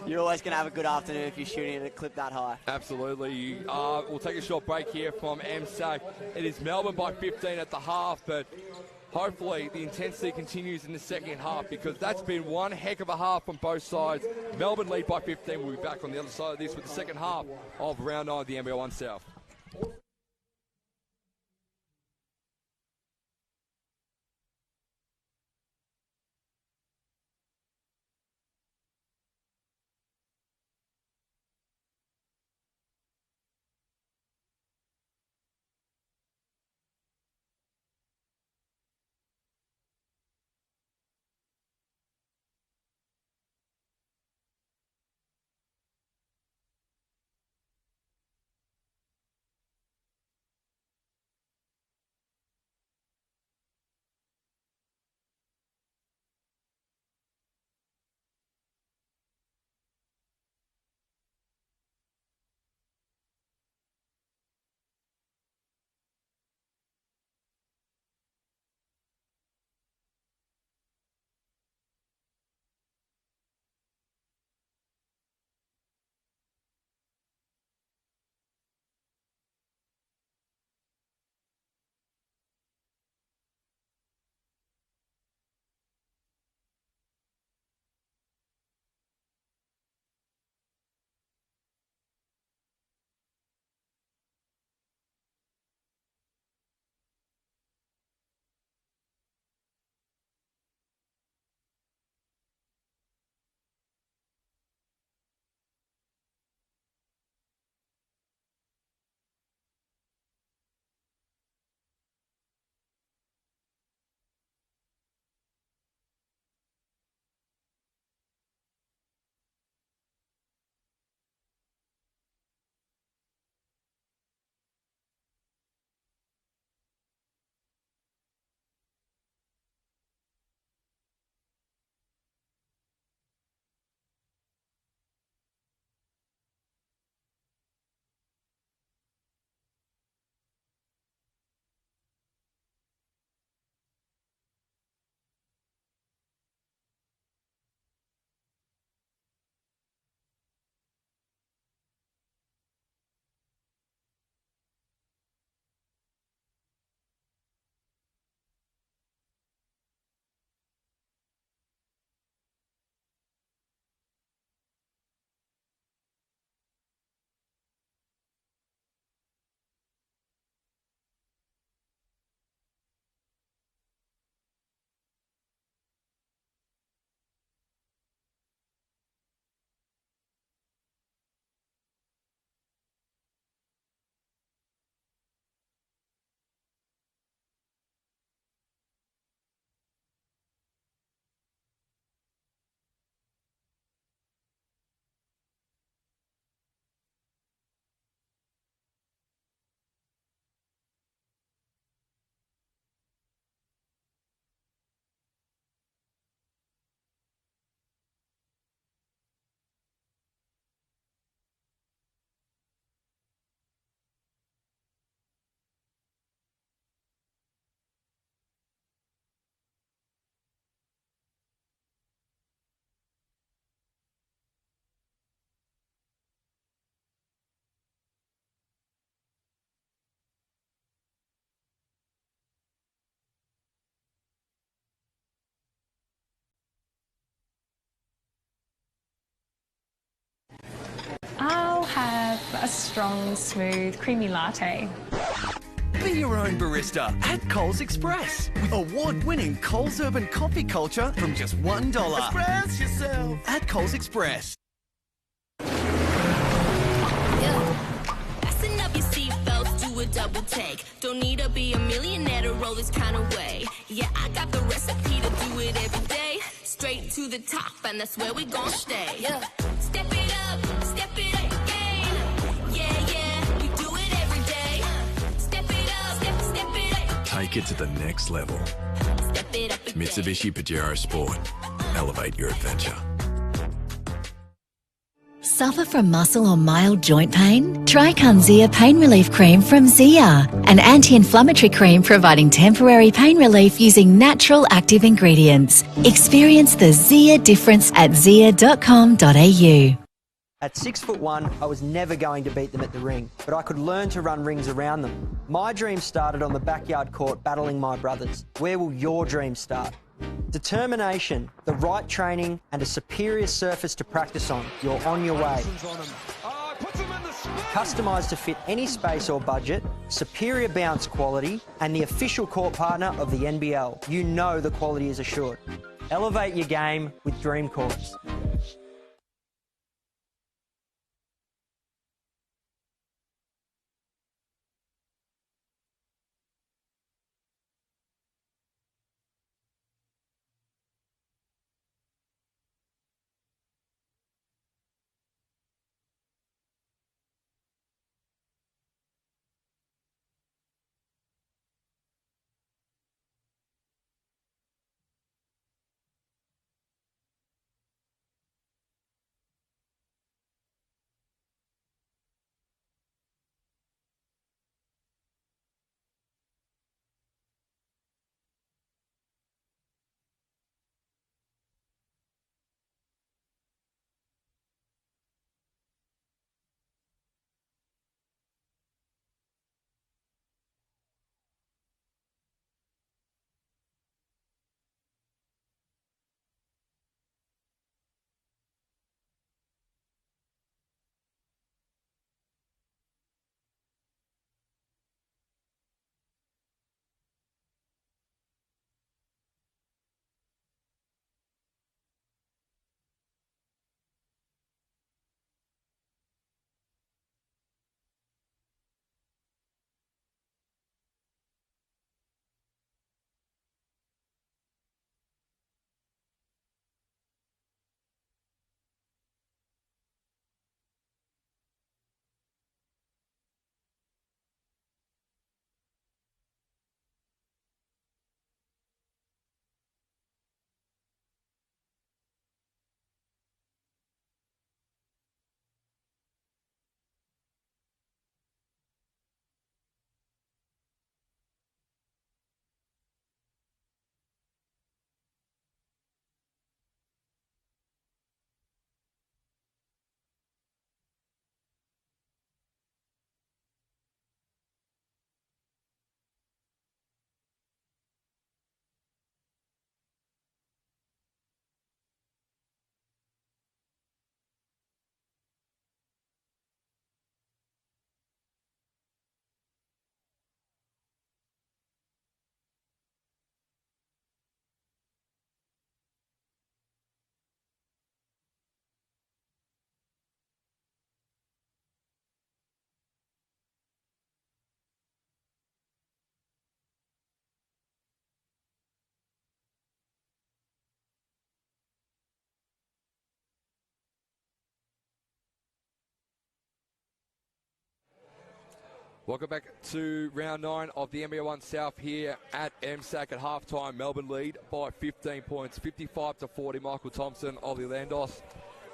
you're always going to have a good afternoon if you're shooting at a clip that high. Absolutely. We'll take a short break here from MSAC. It is Melbourne by 15 at the half, but hopefully the intensity continues in the second half, because that's been one heck of a half on both sides. Melbourne lead by 15. We'll be back on the other side of this with the second half of round 9 of the NBL1 South. I'll have a strong, smooth, creamy latte. Be your own barista at Coles Express. Award-winning Coles Urban coffee culture from just $1. Express yourself. At Coles Express. Fasten up your seatbelts, do a double take. Don't need to be a millionaire to roll this kind of way. Yeah, I got the recipe to do it every day. Straight to the top, and that's where we gon' stay. Yeah. Step it up again. Yeah, we do it every day. Step it up, step it up. Take it to the next level. it up again. Mitsubishi Pajero Sport. Elevate your adventure. Suffer from muscle or mild joint pain? Try Zia Pain Relief Cream from Zia, an anti-inflammatory cream providing temporary pain relief using natural active ingredients. Experience the Zia difference at zia.com.au. At 6'1", I was never going to beat them at the ring, but I could learn to run rings around them. My dream started on the backyard court battling my brothers. Where will your dream start? Determination, the right training and a superior surface to practice on. You're on your way. Customised to fit any space or budget, superior bounce quality and the official court partner of the NBL. You know the quality is assured. Elevate your game with Dream Courts. Welcome back to round 9 of the NBA 1 South here at MSAC at halftime. Melbourne lead by 15 points, 55-40. Michael Thompson, Ollie Landos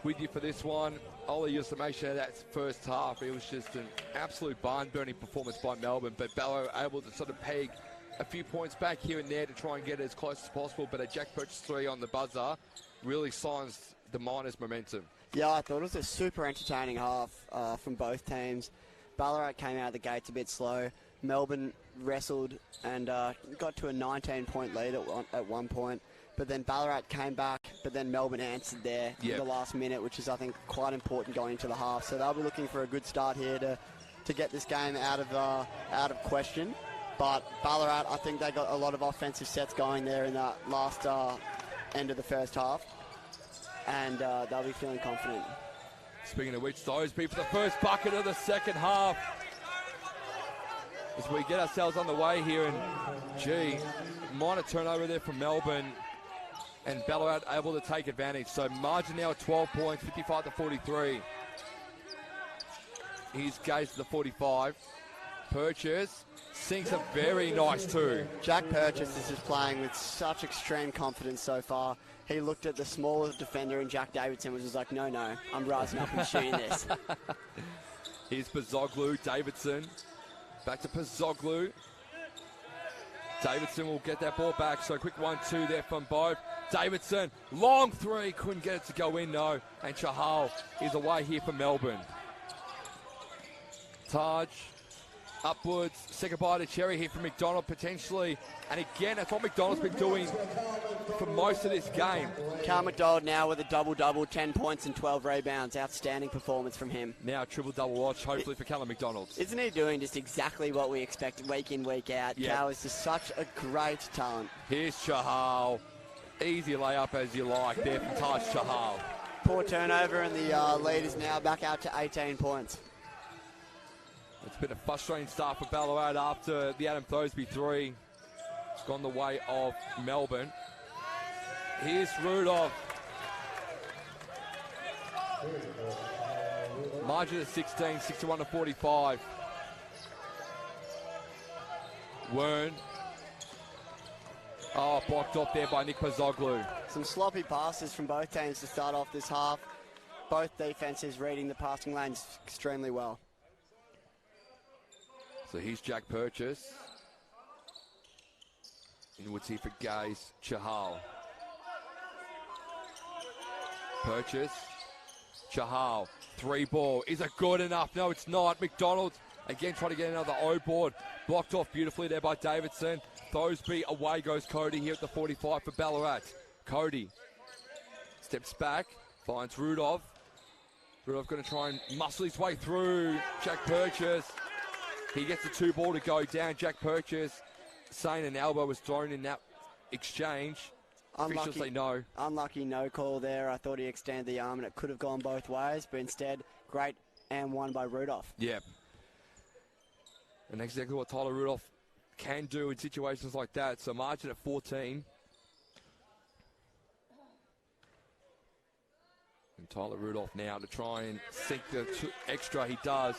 with you for this one. Ollie, your summation of that first half, it was just an absolute barn-burning performance by Melbourne, but Bello able to sort of peg a few points back here and there to try and get it as close as possible, but a Jack Purchase 3 on the buzzer really signs the Miners' momentum. Yeah, I thought it was a super entertaining half from both teams. Ballarat came out of the gates a bit slow. Melbourne wrestled and got to a 19-point lead at one point. But then Ballarat came back, but then Melbourne answered there in the last minute, which is, I think, quite important going into the half. So they'll be looking for a good start here to get this game out of question. But Ballarat, I think they got a lot of offensive sets going there in that last end of the first half. And they'll be feeling confident. Speaking of which, those be for the first bucket of the second half. As we get ourselves on the way here, and minor turnover there from Melbourne, and Ballarat able to take advantage. So margin now at 12 points, 55-43. Here's Gaze to the 45. Purchase, sinks are very nice too. Jack Purchase is just playing with such extreme confidence so far. He looked at the smaller defender in Jack Davidson, which was like, no, I'm rising up and shooting this. Here's Pazoglu, Davidson. Back to Pazoglu. Davidson will get that ball back, so quick 1-2 there from both. Davidson, long three, couldn't get it to go in, no. And Chahal is away here for Melbourne. Taj, upwards, say goodbye to Cherry here from McDonald potentially. And again, that's what McDonald's been doing for most of this game. Carl McDonald now with a double-double, 10 points and 12 rebounds. Outstanding performance from him. Now a triple-double watch, hopefully for Callum McDonald. Isn't he doing just exactly what we expect week in, week out? Yeah. Cal is just such a great talent. Here's Chahal. Easy layup as you like there from Taj Chahal. Poor turnover, and the lead is now back out to 18 points. It's been a frustrating start for Ballarat after the Adam Thosby three. It's gone the way of Melbourne. Here's Rudolph. Margin of 16, 61-45. Wern. Oh, blocked off there by Nick Pazoglu. Some sloppy passes from both teams to start off this half. Both defenses reading the passing lanes extremely well. So here's Jack Purchase. Inwards here for Gaze. Chahal. Purchase. Chahal. Three ball. Is it good enough? No, it's not. McDonald again trying to get another O board. Blocked off beautifully there by Davidson. Thosby away goes Cody here at the 45 for Ballarat. Cody steps back. Finds Rudolph. Rudolph going to try and muscle his way through. Jack Purchase. He gets the two ball to go down. Jack Purchase saying an elbow was thrown in that exchange. Officials say no. Unlucky no call there. I thought he extended the arm and it could have gone both ways, but instead, great and one by Rudolph. Yep. And that's exactly what Tyler Rudolph can do in situations like that. So margin at 14. And Tyler Rudolph now to try and sink the extra. He does.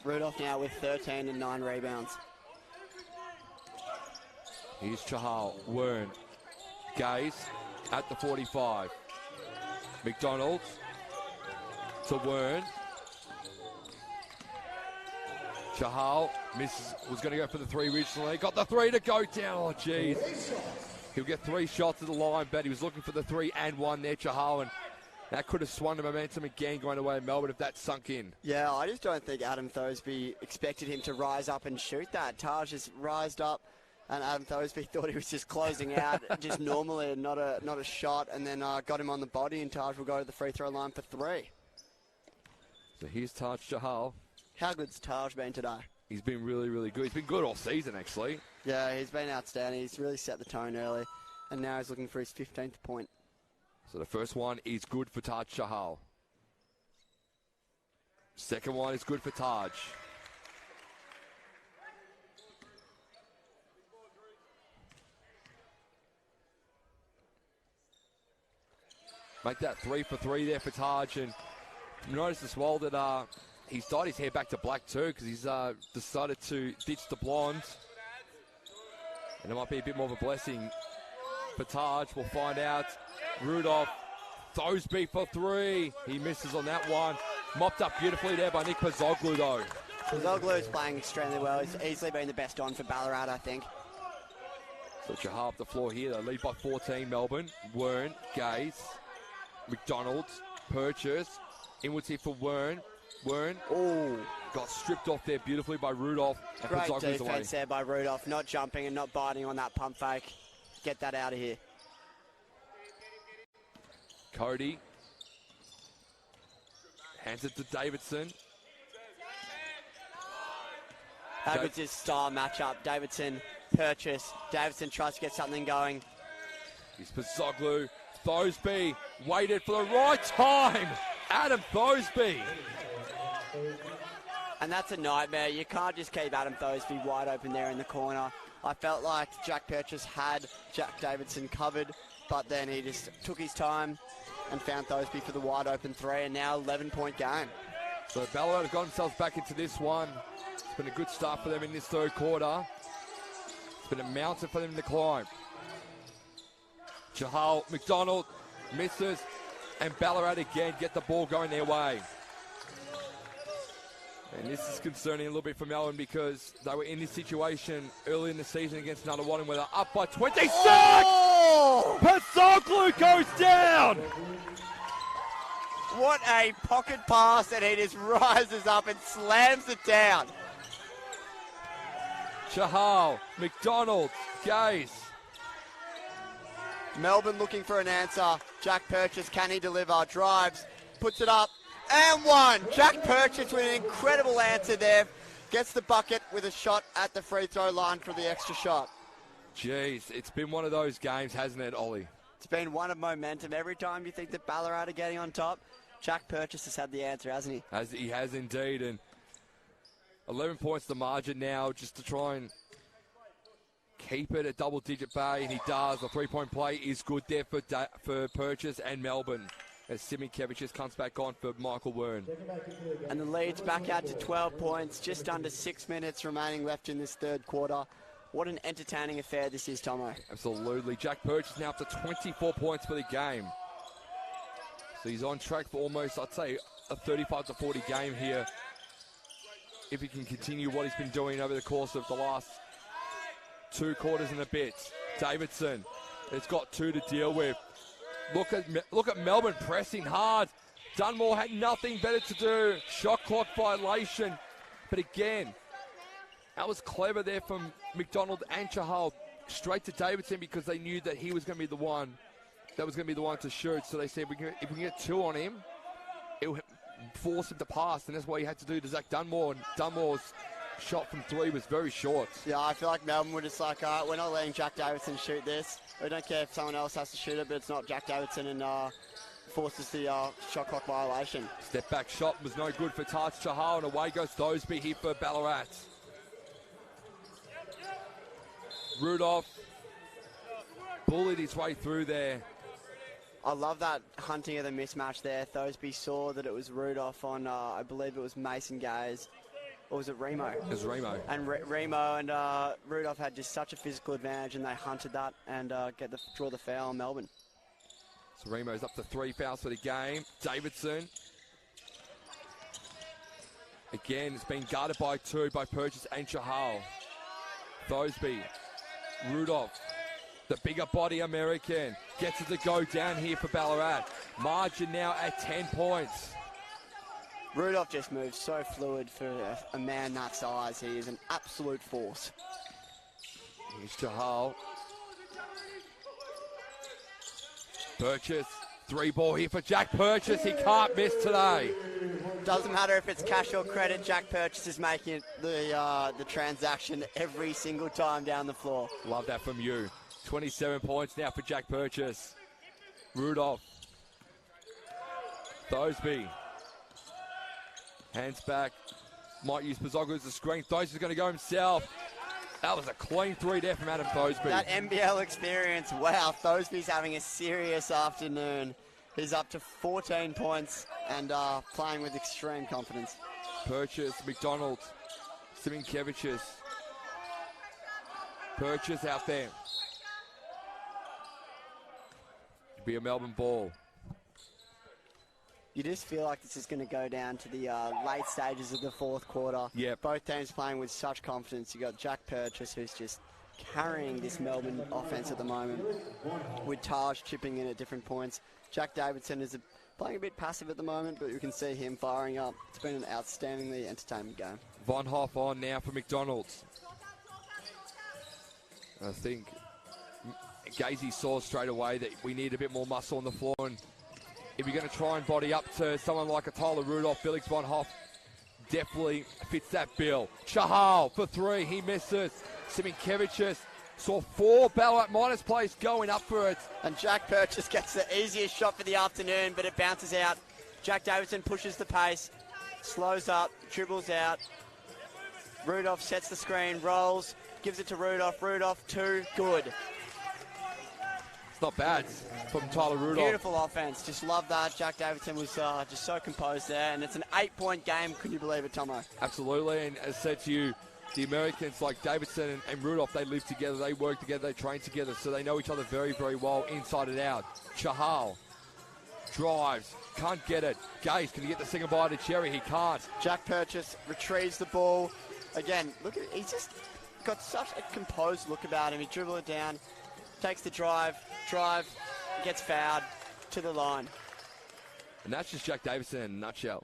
Rudolph now with 13 and 9 rebounds. Here's Chahal, Wern, Gaze at the 45. McDonald to Wern. Chahal misses, was going to go for the three originally. Got the three to go down. Oh, jeez. He'll get 3 shots at the line, but he was looking for the 3 and 1 there, Chahal. And that could have swung the momentum again going away in Melbourne if that sunk in. Yeah, I just don't think Adam Thosby expected him to rise up and shoot that. Taj just rised up, and Adam Thosby thought he was just closing out just normally and not a shot, and then got him on the body, and Taj will go to the free throw line for 3. So here's Taj Chahal. How good's Taj been today? He's been really, really good. He's been good all season, actually. Yeah, he's been outstanding. He's really set the tone early, and now he's looking for his 15th point. So the first one is good for Taj Chahal. Second one is good for Taj. Make that 3 for 3 there for Taj. And notice as well that he's dyed his hair back to black too, because he's decided to ditch the blonde. And it might be a bit more of a blessing for Taj. We'll find out. Rudolph, Thosby for 3. He misses on that one. Mopped up beautifully there by Nick Pazoglu, though. Pazoglu is playing extremely well. He's easily been the best on for Ballarat, I think. So Chahal up the floor here. They lead by 14, Melbourne. Wern, Gaze, McDonald, Purchase. Inwards here for Wern. Wern, got stripped off there beautifully by Rudolph. Great defense there by Rudolph. Not jumping and not biting on that pump fake. Get that out of here. Cody hands it to Davidson. That was his style matchup. Davidson, Purchase. Davidson tries to get something going. He's Pazoglu. Thosby waited for the right time. Adam Thosby. And that's a nightmare. You can't just keep Adam Thosby wide open there in the corner. I felt like Jack Purchase had Jack Davidson covered, but then he just took his time and found Thosby for the wide open 3, and now 11-point game. So Ballarat have got themselves back into this one. It's been a good start for them in this third quarter. It's been a mountain for them to climb. Chahal, McDonald misses, and Ballarat again get the ball going their way. And this is concerning a little bit for Melbourne because they were in this situation early in the season against Nunawading where they're up by 26! Oh! Pasoglu goes down! What a pocket pass, and he just rises up and slams it down. Chahal, McDonald, Gaze. Melbourne looking for an answer. Jack Purchase, can he deliver? Drives, puts it up, and one. Jack Purchase with an incredible answer there. Gets the bucket with a shot at the free throw line for the extra shot. Jeez, it's been one of those games, hasn't it, Ollie? It's been one of momentum. Every time you think that Ballarat are getting on top, Jack Purchase has had the answer, hasn't he? He has indeed, and 11 points the margin now just to try and keep it at double-digit bay, and he does. The three-point play is good there for Purchase and Melbourne as Siminkevicius comes back on for Michael Wern. And the lead's back out to 12 points, just under 6 minutes remaining left in this third quarter. What an entertaining affair this is, Tomo. Absolutely. Jack Purchase now up to 24 points for the game. So he's on track for almost, I'd say, a 35 to 40 game here. If he can continue what he's been doing over the course of the last 2 quarters and a bit. Davidson has got 2 to deal with. Look at Melbourne pressing hard. Dunmore had nothing better to do. Shot clock violation. But again, that was clever there from McDonald and Chahal. Straight to Davidson because they knew that he was going to be the one that was going to be the one to shoot. So they said, if we can get 2 on him, it will force him to pass. And that's what he had to do to Zach Dunmore. And Dunmore's shot from 3 was very short. Yeah, I feel like Melbourne were just like, all right, we're not letting Jack Davidson shoot this. We don't care if someone else has to shoot it, but it's not Jack Davidson, and forces the shot clock violation. Step back shot was no good for Taj Chahal, and away goes Thosby here for Ballarat. Rudolph bullied his way through there. I love that hunting of the mismatch there. Thosby saw that it was Rudolph on, I believe it was Mason Gaze. Or was it Remo? It was Remo. And Remo and Rudolph had just such a physical advantage, and they hunted that and draw the foul on Melbourne. So Remo's up to 3 fouls for the game. Davidson. Again, it's been guarded by 2 by Purchase and Chahal. Thosby. Rudolph. The bigger body American. Gets it to go down here for Ballarat. Margin now at 10 points. Rudolph just moves so fluid for a man that size. He is an absolute force. Here's Chahal. Purchase. 3-ball here for Jack Purchase. He can't miss today. Doesn't matter if it's cash or credit, Jack Purchase is making it the transaction every single time down the floor. Love that from you. 27 points now for Jack Purchase. Rudolph. Thosby. Hands back. Might use Pazoglu as a screen. Thosby's going to go himself. That was a clean 3 there from Adam Thosby. That NBL experience, wow. Thosby's having a serious afternoon. He's up to 14 points and playing with extreme confidence. Purchase, McDonald, Siminkevicius. Purchase out there. It'll be a Melbourne ball. You just feel like this is going to go down to the late stages of the fourth quarter. Yep. Both teams playing with such confidence. You got Jack Purchase, who's just carrying this Melbourne offense at the moment, with Taj chipping in at different points. Jack Davidson is playing a bit passive at the moment, but you can see him firing up. It's been an outstandingly entertaining game. Von Hoff on now for McDonald's. I think Gazy saw straight away that we need a bit more muscle on the floor, and if you're going to try and body up to someone like a Tyler Rudolph, Felix Von Hoff definitely fits that bill. Chahal for 3, he misses. Siminkevicius saw 4 Ballarat minus plays going up for it. And Jack Purchase gets the easiest shot for the afternoon, but it bounces out. Jack Davidson pushes the pace, slows up, dribbles out. Rudolph sets the screen, rolls, gives it to Rudolph. Rudolph, 2, good. Not bad from Tyler Rudolph. Beautiful offense. Just love that. Jack Davidson was just so composed there. And it's an 8-point game. Could you believe it, Tomo? Absolutely. And as I said to you, the Americans like Davidson and Rudolph, they live together, they work together, they train together, so they know each other very, very well inside and out. Chahal drives, can't get it. Gaze, can he get the second bite of cherry? He can't. Jack Purchase retrieves the ball. Again, look at he's just got such a composed look about him. He dribbles it down, takes the drive, gets fouled to the line. And that's just Jack Davidson in a nutshell.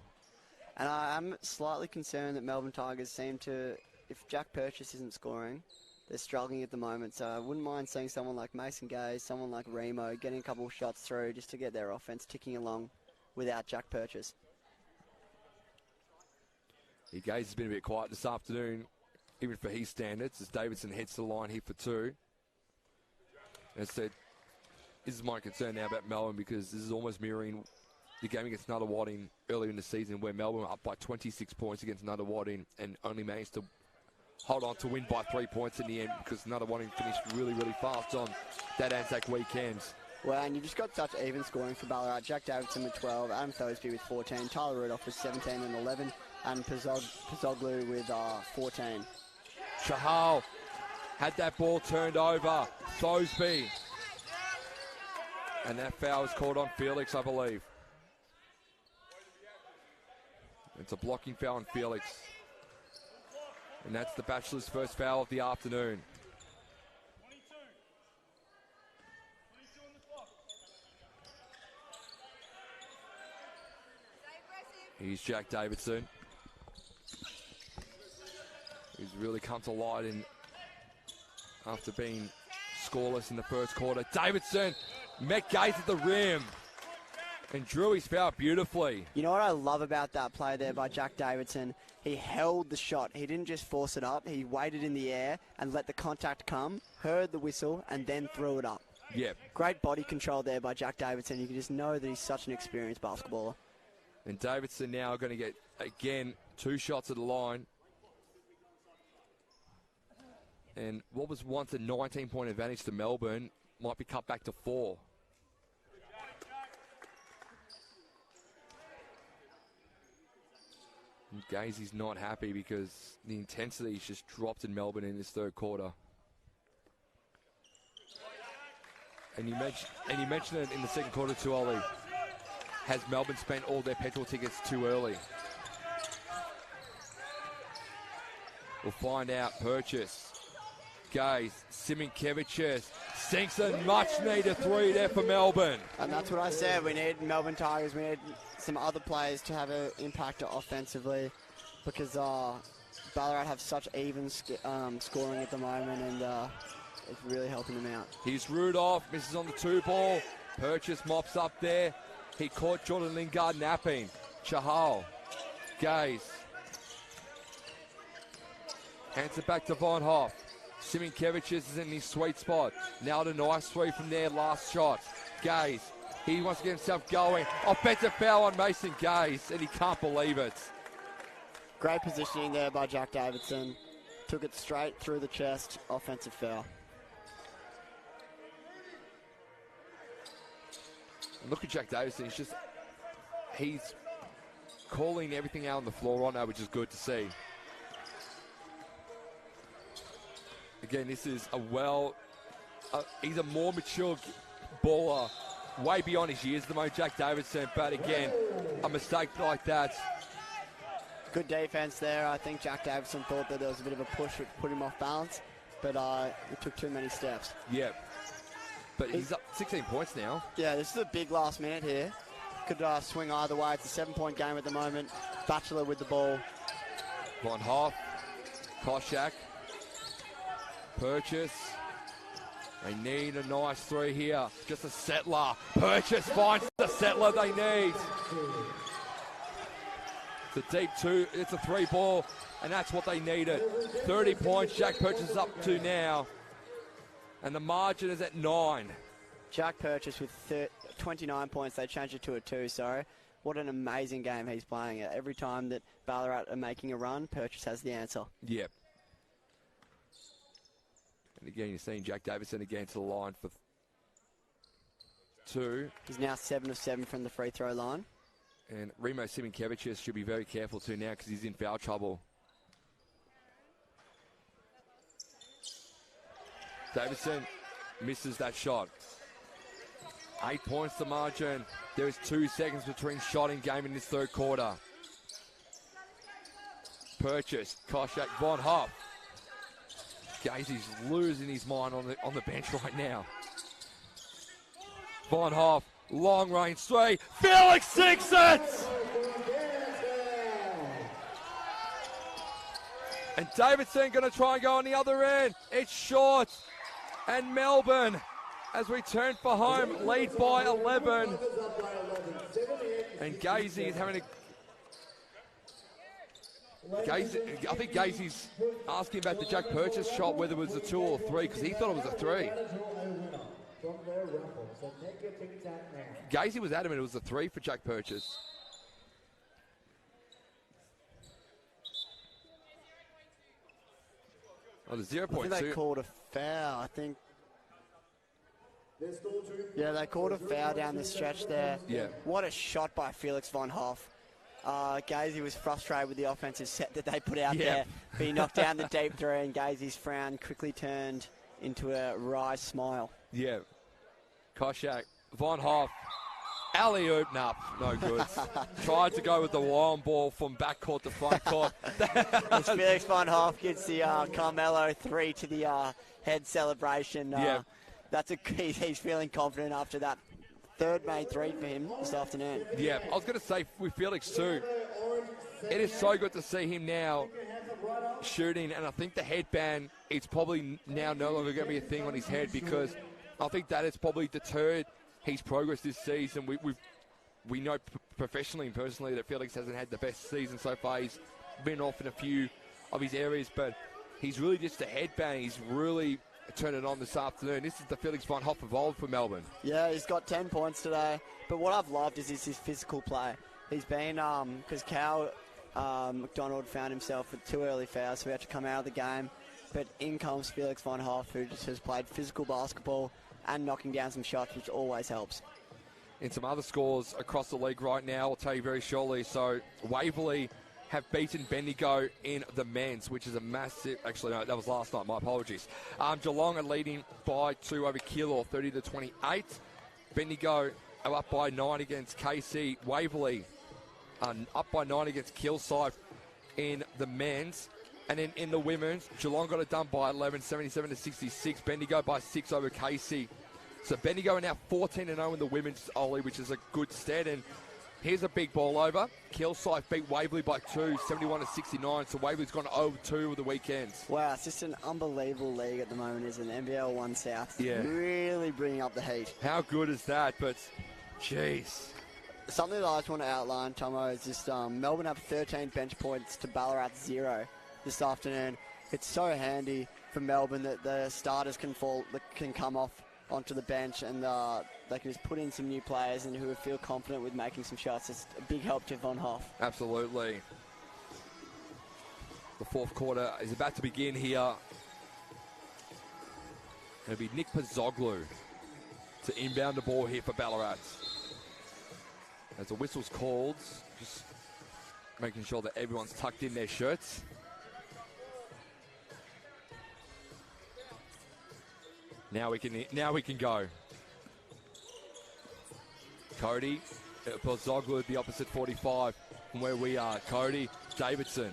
And I'm slightly concerned that Melbourne Tigers seem to, if Jack Purchase isn't scoring, they're struggling at the moment. So I wouldn't mind seeing someone like Mason Gaze, someone like Remo, getting a couple of shots through just to get their offense ticking along without Jack Purchase. Gaze has been a bit quiet this afternoon, even for his standards, as Davidson heads to the line here for two. As I said, this is my concern now about Melbourne, because this is almost mirroring the game against Nunawading earlier in the season, where Melbourne were up by 26 points against Nunawading and only managed to hold on to win by 3 points in the end, because Nunawading finished really, really fast on that Anzac weekend. Well, and you just got such even scoring for Ballarat. Jack Davidson with 12, Adam Thosby with 14, Tyler Rudolph with 17 and 11, and Pazoglu with 14. Chahal had that ball turned over. Thosby. And that foul was called on Felix, I believe. It's a blocking foul on Felix. And that's the Bachelor's first foul of the afternoon. Here's Jack Davidson. He's really come to light after being scoreless in the first quarter. Davidson met Gaze at the rim and drew his foul beautifully. You know what I love about that play there by Jack Davidson? He held the shot. He didn't just force it up. He waited in the air and let the contact come, heard the whistle, and then threw it up. Yep. Great body control there by Jack Davidson. You can just know that he's such an experienced basketballer. And Davidson now going to get, again, 2 shots at the line. And what was once a 19-point advantage to Melbourne might be cut back to 4. And Gazy's not happy because the intensity's just dropped in Melbourne in this third quarter. And you mentioned it in the second quarter too, Ollie. Has Melbourne spent all their petrol tickets too early? We'll find out. Purchase. Gaze. Siminkeviches sinks a much-needed 3 there for Melbourne. And that's what I said. We need Melbourne Tigers. We need some other players to have an impact offensively, because Ballarat have such even scoring at the moment, and it's really helping them out. Here's Rudolph. Misses on the 2 ball. Purchase mops up there. He caught Jordan Lingard napping. Chahal. Gaze. Hands it back to Von Hoff. Siminkeviches is in his sweet spot. Now a nice 3 from there. Last shot. Gaze. He wants to get himself going. Offensive foul on Mason Gaze, and he can't believe it. Great positioning there by Jack Davidson. Took it straight through the chest. Offensive foul. Look at Jack Davidson. He's calling everything out on the floor right now, which is good to see. Again, this is he's a more mature baller, way beyond his years, the most Jack Davidson. But again, a mistake like that. Good defense there. I think Jack Davidson thought that there was a bit of a push which put him off balance, but it took too many steps. Yep. But he's up 16 points now. Yeah, this is a big last minute here. Could swing either way. It's a 7-point game at the moment. Batchelor with the ball. Von Hoff, Koshak, Purchase. They need a nice 3 here. Just a settler. Purchase finds the settler they need. It's a deep 2. It's a 3 ball, and that's what they needed. 30 points. Jack Purchase is up to now. And the margin is at 9. Jack Purchase with 29 points. They changed it to a 2, sorry. What an amazing game he's playing. Every time that Ballarat are making a run, Purchase has the answer. Yep. And again, you're seeing Jack Davidson again to the line for 2. He's now 7 of 7 from the free throw line. And Remo Siminkevicius should be very careful too now because he's in foul trouble. Davidson misses that shot. 8 points the margin. There is 2 seconds between shot and game in this third quarter. Purchase, Koshak, Von Hoff. Gazy's losing his mind on the bench right now. Von Hoff, long range 3. Felix sinks it! And Davidson going to try and go on the other end. It's short. And Melbourne, as we turn for home, lead by 11. And Gazy is having a... I think Gazy's asking about the Jack Purchase shot, whether it was a 2 or 3, because he thought it was a 3. Gazy was adamant it was a 3 for Jack Purchase. Oh, the 0.2. I think they called a foul. I think. Yeah, they called a foul down the stretch there. Yeah. What a shot by Felix Von Hoff. Gazy was frustrated with the offensive set that they put out there. But he knocked down the deep three, and Gazy's frown quickly turned into a wry smile. Yeah. Koshak, Von Hoff, alley-oop, no good. Tried to go with the wild ball from backcourt to front court. As Felix Von Hoff gets the Carmelo 3 to the head celebration. That's he's feeling confident after that third made 3 for him this afternoon. Yeah, I was going to say with Felix too, it is so good to see him now shooting, and I think the headband, it's probably now no longer going to be a thing on his head, because I think that has probably deterred his progress this season. We know professionally and personally that Felix hasn't had the best season so far. He's been off in a few of his areas, but he's really just a headband. He's really turned it on this afternoon. This is the Felix Von Hoff of old for Melbourne. Yeah, he's got 10 points today. But what I've loved is his physical play. He's been, because Cal McDonald found himself with 2 early fouls, so we had to come out of the game. But in comes Felix Von Hoff, who just has played physical basketball and knocking down some shots, which always helps. In some other scores across the league right now, I'll tell you very shortly. So Waverley have beaten Bendigo in the men's, which is a massive... Actually, no, that was last night. My apologies. Geelong are leading by 2 over Keilor, 30-28. Bendigo are up by 9 against KC. Waverley up by 9 against Kilsyth in the men's. And then in the women's, Geelong got it done by 11, 77-66. Bendigo by 6 over Casey. So Bendigo are now 14-0 in the women's, Ollie, which is a good stat. And here's a big ball over. Kilsyth beat Waverley by 2, 71-69. So Waverley's gone 0-2 over the weekends. Wow, it's just an unbelievable league at the moment, isn't it? NBL 1 South. Yeah. Really bringing up the heat. How good is that? But, jeez. Something that I just want to outline, Tomo, is just Melbourne have 13 bench points to Ballarat 0 this afternoon. It's so handy for Melbourne that the starters can come off onto the bench, and they can just put in some new players and who feel confident with making some shots. It's a big help to Von Hoff. Absolutely. The fourth quarter is about to begin here. It'll be Nick Pozzoglu to inbound the ball here for Ballarat. As the whistle's called, just making sure that everyone's tucked in their shirts. Now we can go. Cody, Pozzoglu at the opposite 45 from where we are. Cody, Davidson.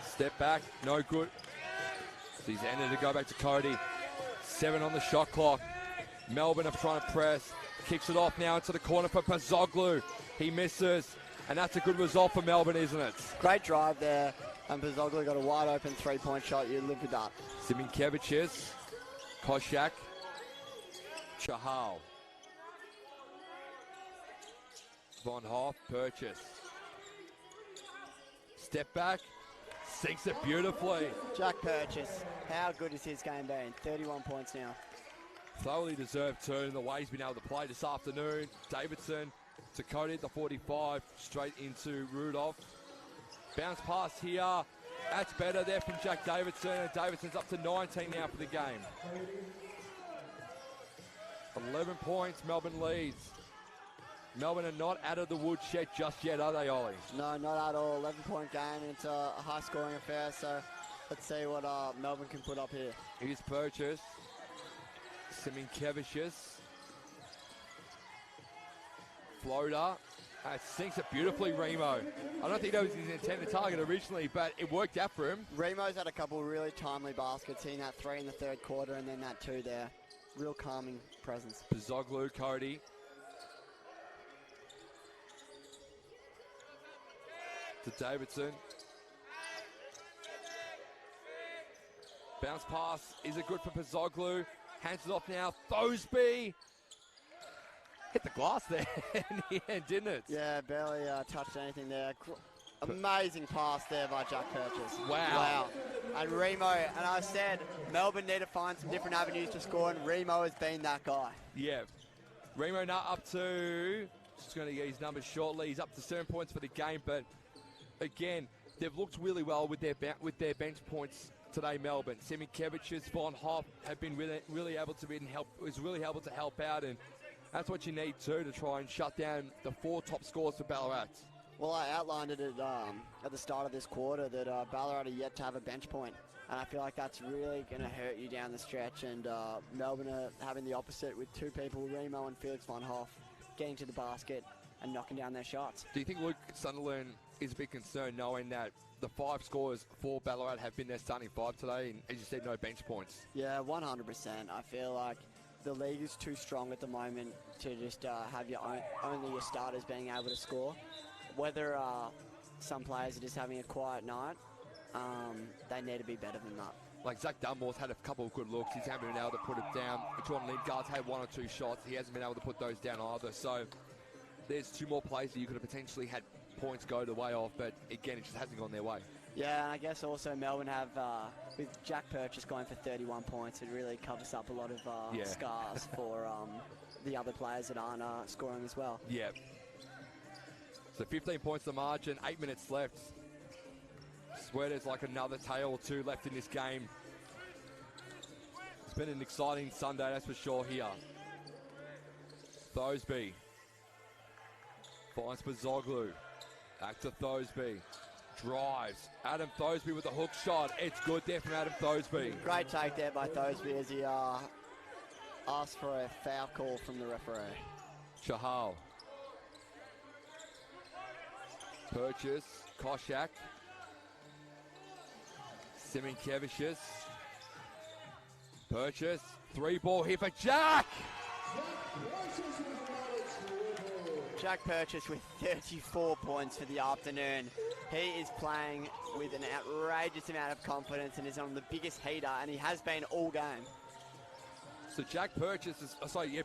Step back, no good. So he's ended to go back to Cody. 7 on the shot clock. Melbourne are trying to press. Kicks it off now into the corner for Pozzoglu. He misses. And that's a good result for Melbourne, isn't it? Great drive there. And Pozzoglu got a wide open 3-point shot. You live with that. Siminkevicius, Koshak, Chahal. Von Hoff, Purchase. Step back, sinks it beautifully. Jack Purchase, how good has his game been? 31 points now. Thoroughly deserved too, in the way he's been able to play this afternoon. Davidson to Cody at the 45, straight into Rudolph. Bounce pass here. That's better there from Jack Davidson. And Davidson's up to 19 now for the game. 11 points, Melbourne leads. Melbourne are not out of the woodshed just yet, are they, Ollie? No, not at all. 11-point game. It's a high-scoring affair, so let's see what Melbourne can put up here. Here's Purchase. Siminkevicius. Floater. Sinks it beautifully, Remo. I don't think that was his intended target originally, but it worked out for him. Remo's had a couple really timely baskets, hitting that 3 in the third quarter and then that 2 there. Real calming presence. Bazoglu, Cody. To Davidson. Bounce pass. Is it good for Bazoglu? Hands it off now. Thosby. Hit the glass there in the end, didn't it? Yeah, barely touched anything there. Amazing pass there by Jack Purchase. Wow. And Remo, and I said Melbourne need to find some different avenues to score, and Remo has been that guy. Yeah. Remo now up to, just going to get his numbers shortly, he's up to 7 points for the game, but again, they've looked really well with their bench points today, Melbourne. Siminkevicius, Von Hoff have been really able to help out, and that's what you need too to try and shut down the 4 top scores for Ballarat. Well, I outlined it at the start of this quarter that Ballarat are yet to have a bench point, and I feel like that's really going to hurt you down the stretch, and Melbourne are having the opposite with 2 people, Remo and Felix Von Hoff, getting to the basket and knocking down their shots. Do you think Luke Sunderland is a bit concerned knowing that the 5 scorers for Ballarat have been their starting 5 today, and as you said, no bench points? Yeah, 100%. I feel like the league is too strong at the moment to just have only your starters being able to score. Whether some players are just having a quiet night, they need to be better than that. Like Zach Dunmore's had a couple of good looks. He hasn't been able to put it down. Jordan Lindgaard's had 1 or 2 shots. He hasn't been able to put those down either. So there's 2 more plays that you could have potentially had points go the way of, but again, it just hasn't gone their way. Yeah, and I guess also Melbourne have, with Jack Purchase going for 31 points, it really covers up a lot of scars for the other players that aren't scoring as well. Yeah. So 15 points the margin, 8 minutes left. Swear there's like another tale or 2 left in this game. It's been an exciting Sunday, that's for sure here. Thosby. Finds Bazoglu. Back to Thosby. Drives. Adam Thosby with a hook shot. It's good there from Adam Thosby. Great take there by Thosby as he asked for a foul call from the referee. Chahal. Purchase. Koshak. Siminkevicius. Purchase. 3-ball here for Jack. Jack Purchase with 34 points for the afternoon. He is playing with an outrageous amount of confidence and is on the biggest heater, and he has been all game. So Jack Purchase is,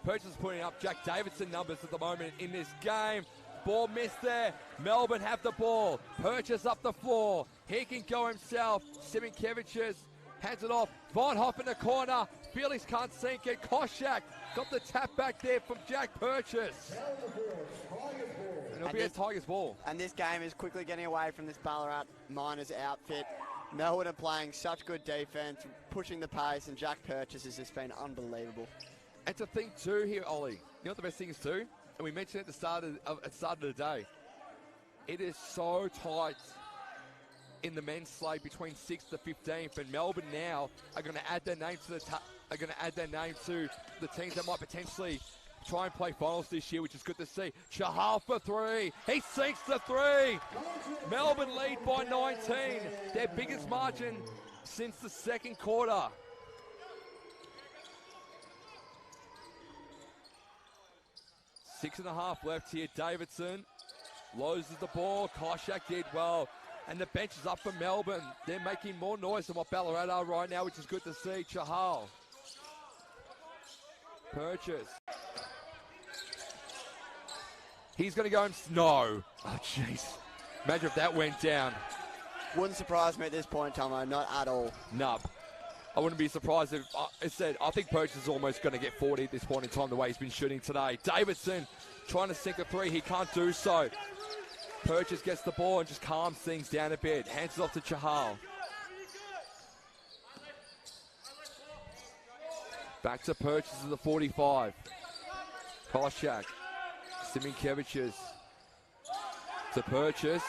Purchase is putting up Jack Davidson numbers at the moment in this game. Ball missed there. Melbourne have the ball. Purchase up the floor. He can go himself. Siminkevicius hands it off. Von Hoff in the corner. Felix can't sink it. Koshak got the tap back there from Jack Purchase. It'll be a Tigers ball. And this game is quickly getting away from this Ballarat Miners outfit. Melbourne are playing such good defense, pushing the pace, and Jack Purchase has just been unbelievable. And to think too here, Ollie, you know what the best thing is too? And we mentioned at the start of the day, it is so tight in the men's slate between 6th to 15th, and Melbourne now are going to add their name to the teams that might potentially try and play finals this year, which is good to see. Chahal for 3. He sinks the 3. Melbourne lead by 19. Their biggest margin since the second quarter. Six and a half left here. Davidson loses the ball. Koshak did well. And the bench is up for Melbourne. They're making more noise than what Ballarat are right now, which is good to see. Chahal. Purchase. He's going to go and... No. Oh, jeez. Imagine if that went down. Wouldn't surprise me at this point, Tomo. Not at all. No. I wouldn't be surprised if I think Purchase is almost going to get 40 at this point in time, the way he's been shooting today. Davidson trying to sink a 3. He can't do so. Purchase gets the ball and just calms things down a bit. Hands it off to Chahal. Back to Purchase at the 45. Koshak. Siminkevich's to Purchase.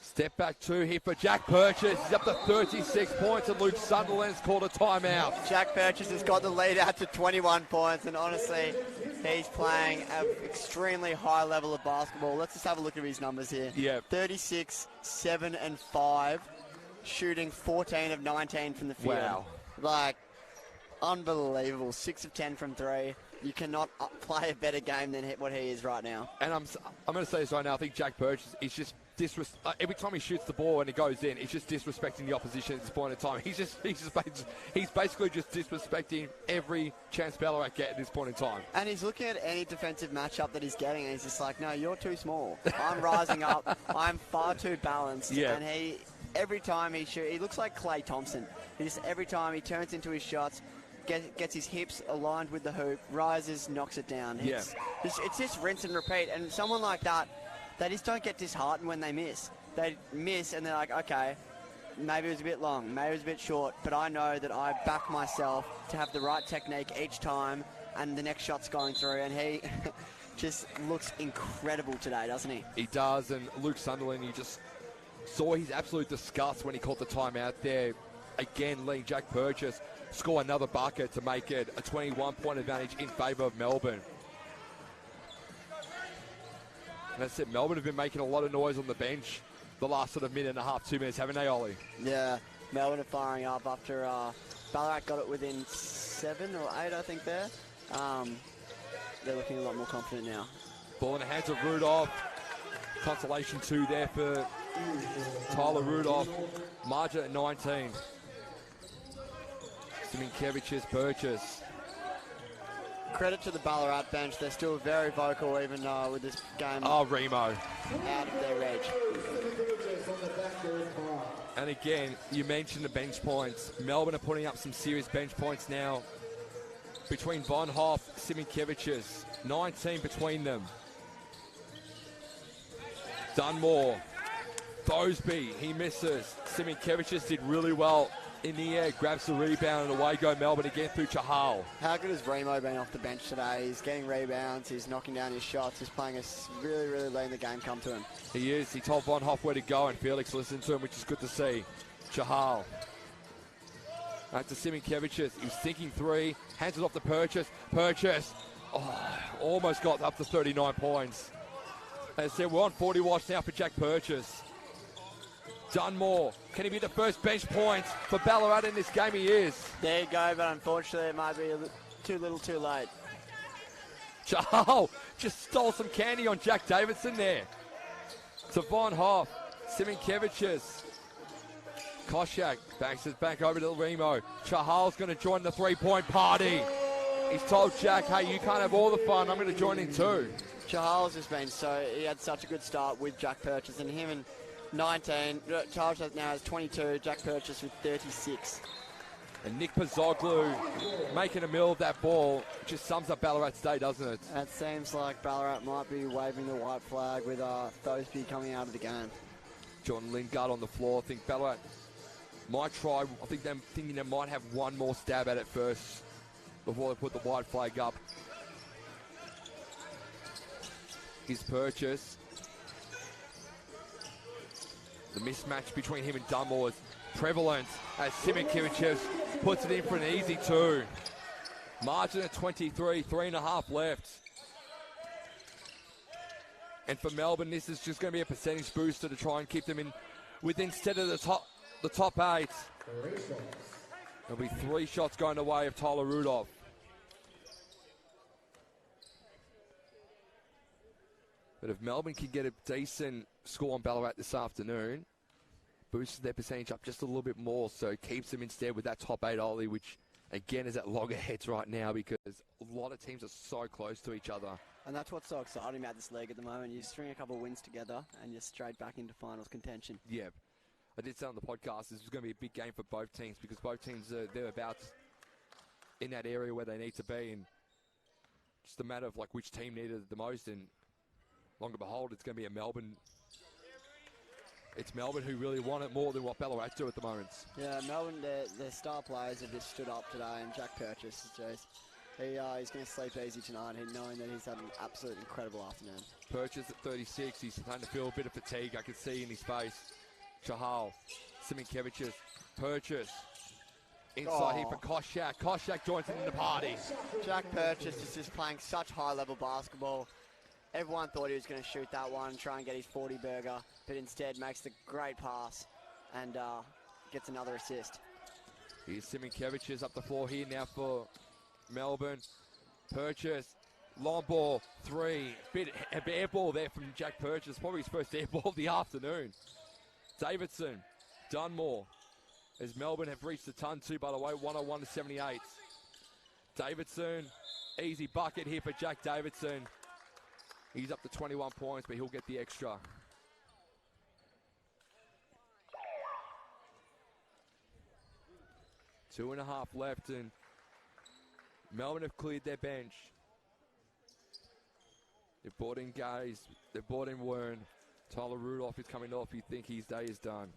Step back two here for Jack Purchase. He's up to 36 points and Luke Sunderland's called a timeout. Jack Purchase has got the lead out to 21 points, and honestly, he's playing an extremely high level of basketball. Let's just have a look at his numbers here. Yeah. 36, 7 and 5, shooting 14 of 19 from the field. Wow. Like, unbelievable. 6 of 10 from 3. You cannot play a better game than what he is right now. And I'm going to say this right now. I think Jack Purchase is just every time he shoots the ball and it goes in, it's just disrespecting the opposition at this point in time. He's basically just disrespecting every chance Ballarat get at this point in time. And he's looking at any defensive matchup that he's getting, and he's just like, no, you're too small. I'm rising up. I'm far too balanced. Yeah. And every time he shoots, he looks like Klay Thompson. Every time he turns into his shots, gets his hips aligned with the hoop, rises, knocks it down. It's just rinse and repeat. And someone like that, they just don't get disheartened when they miss. They miss and they're like, okay, maybe it was a bit long, maybe it was a bit short, but I know that I back myself to have the right technique each time and the next shot's going through. And he just looks incredible today, doesn't he? He does, and Luke Sunderland, you just saw his absolute disgust when he called the timeout there. Again, letting Jack Purchase score another bucket to make it a 21-point advantage in favour of Melbourne. And as I said, Melbourne have been making a lot of noise on the bench the last sort of minute and a half, 2 minutes, haven't they, Ollie? Yeah, Melbourne are firing up after Ballarat got it within 7 or 8, I think, there. They're looking a lot more confident now. Ball in the hands of Rudolph. Consolation 2 there for Tyler Rudolph. Margin at 19. Siminkevich's Purchase. Credit to the Ballarat bench. They're still very vocal even with this game Remo. out of their edge. And again, you mentioned the bench points. Melbourne are putting up some serious bench points now. Between Von Hoff, Siminkevich's, 19 between them. Dunmore, Bosby, he misses. Siminkevich's did really well in the air, grabs the rebound, and away go Melbourne again through Chahal. How good has Remo been off the bench today? He's getting rebounds, he's knocking down his shots, he's playing really, really letting the game come to him. He is. He told Von Hoff where to go, and Felix listened to him, which is good to see. Chahal. Back to Siminkevich's. He was thinking three, hands it off to Purchase. Purchase, almost got up to 39 points. As I said, we're on 40 watch now for Jack Purchase. Dunmore, can he be the first bench points for Ballarat in this game? He is. There you go, but unfortunately it might be too little too late. Chahal just stole some candy on Jack Davidson there. To Von Hoff, Siminkevich's. Koshak banks it back over to Remo. Chahal's going to join the three-point party. He's told Jack, hey, you can't have all the fun. I'm going to join in too. Chahal's just been he had such a good start with Jack Purchase, and him and 19. Charles now has 22. Jack Purchase with 36. And Nick Pozzoglu making a mill of that ball. Just sums up Ballarat's day, doesn't it? It seems like Ballarat might be waving the white flag with Thosby coming out of the game. John Lingard on the floor. I think Ballarat might try. I think they're thinking they might have one more stab at it first before they put the white flag up. His Purchase. The mismatch between him and Dunmore is prevalent as Siminkevich's puts it in for an easy two. Margin at 23, 3.5 left. And for Melbourne, this is just going to be a percentage booster to try and keep them in instead of the top 8. There'll be 3 shots going the way of Tyler Rudolph. But if Melbourne can get a decent score on Ballarat this afternoon, boosts their percentage up just a little bit more, so it keeps them instead with that top 8 Ollie, which again is at loggerheads right now because a lot of teams are so close to each other. And that's what's so exciting about this league at the moment. You string a couple of wins together and you're straight back into finals contention. Yeah. I did say on the podcast this is going to be a big game for both teams because both teams are thereabouts in that area where they need to be, and just a matter of like which team needed it the most. And long and behold, it's going to be a Melbourne. It's Melbourne who really want it more than what Ballarat do at the moment. Yeah, Melbourne, their star players have just stood up today, and Jack Purchase, He's going to sleep easy tonight, knowing that he's had an absolute incredible afternoon. Purchase at 36. He's starting to feel a bit of fatigue. I can see in his face. Chahal, Siminkevich's Purchase. Inside here for Koshak. Koshak joins in the party. Jack Purchase is just playing such high-level basketball. Everyone thought he was going to shoot that one, try and get his 40-burger, but instead makes the great pass and gets another assist. Here's Siminkevich's up the floor here now for Melbourne. Purchase, long ball, three. Bit of air ball there from Jack Purchase. Probably his first air ball of the afternoon. Davidson, Dunmore. As Melbourne have reached the ton too, by the way, 101 to 78. Davidson, easy bucket here for Jack Davidson. He's up to 21 points, but he'll get the extra. Two and a half left, and Melbourne have cleared their bench. They've brought in Gaze, they've brought in Wern. Tyler Rudolph is coming off. You think his day is done.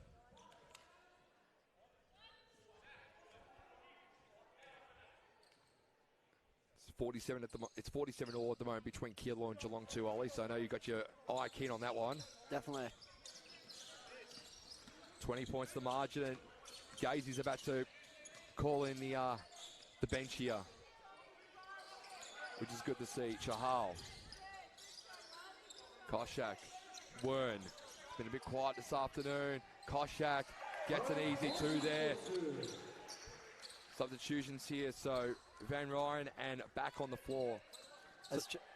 It's 47 at the it's 47 all at the moment between Keilor and Geelong 2, Ollie. So I know you got your eye keen on that one. Definitely. 20 points the margin, and Gaze is about to call in the bench here, which is good to see. Chahal, Koshak, Wern. It's been a bit quiet this afternoon. Koshak gets an easy two there. Substitutions here, so Van Ryan and back on the floor.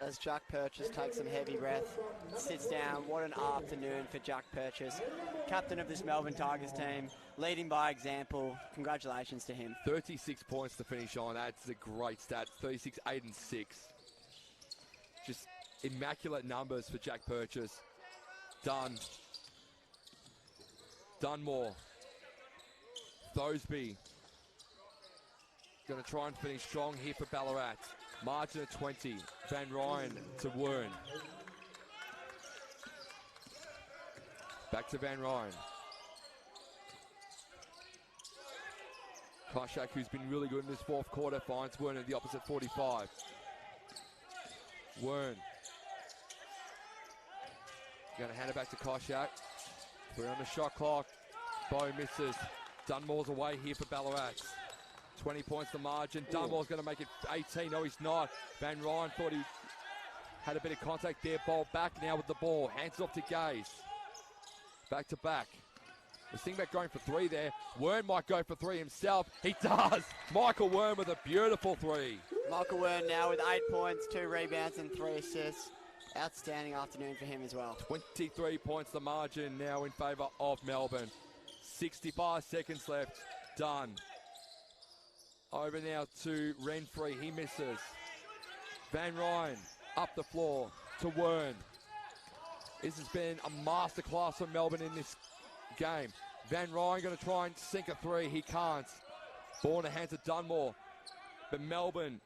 As Jack Purchase takes some heavy breath, sits down. What an afternoon for Jack Purchase. Captain of this Melbourne Tigers team, leading by example. Congratulations to him. 36 points to finish on. That's a great stat. 36, 8 and 6. Just immaculate numbers for Jack Purchase. Dunmore. Thosby. Going to try and finish strong here for Ballarat. Margin of 20. Van Ryan to Wern. Back to Van Ryan. Koshak, who's been really good in this fourth quarter, finds Wern at the opposite 45. Wern. Going to hand it back to Koshak. 3 on the shot clock. Bow misses. Dunmore's away here for Ballarat. 20 points the margin. Dunmore's going to make it 18. No, he's not. Van Ryan thought he had a bit of contact there. Ball back now with the ball. Hands off to Gaze. Back to back. Let's think about going for three there. Wern might go for three himself. He does. Michael Wern with a beautiful three. Michael Wern now with 8 points, 2 rebounds and 3 assists. Outstanding afternoon for him as well. 23 points the margin now in favour of Melbourne. 65 seconds left. Done. Over now to Renfree. He misses. Van Ryan up the floor to Wern. This has been a masterclass for Melbourne in this game. Van Ryan going to try and sink a three. He can't. Ball in the hands of Dunmore. But Melbourne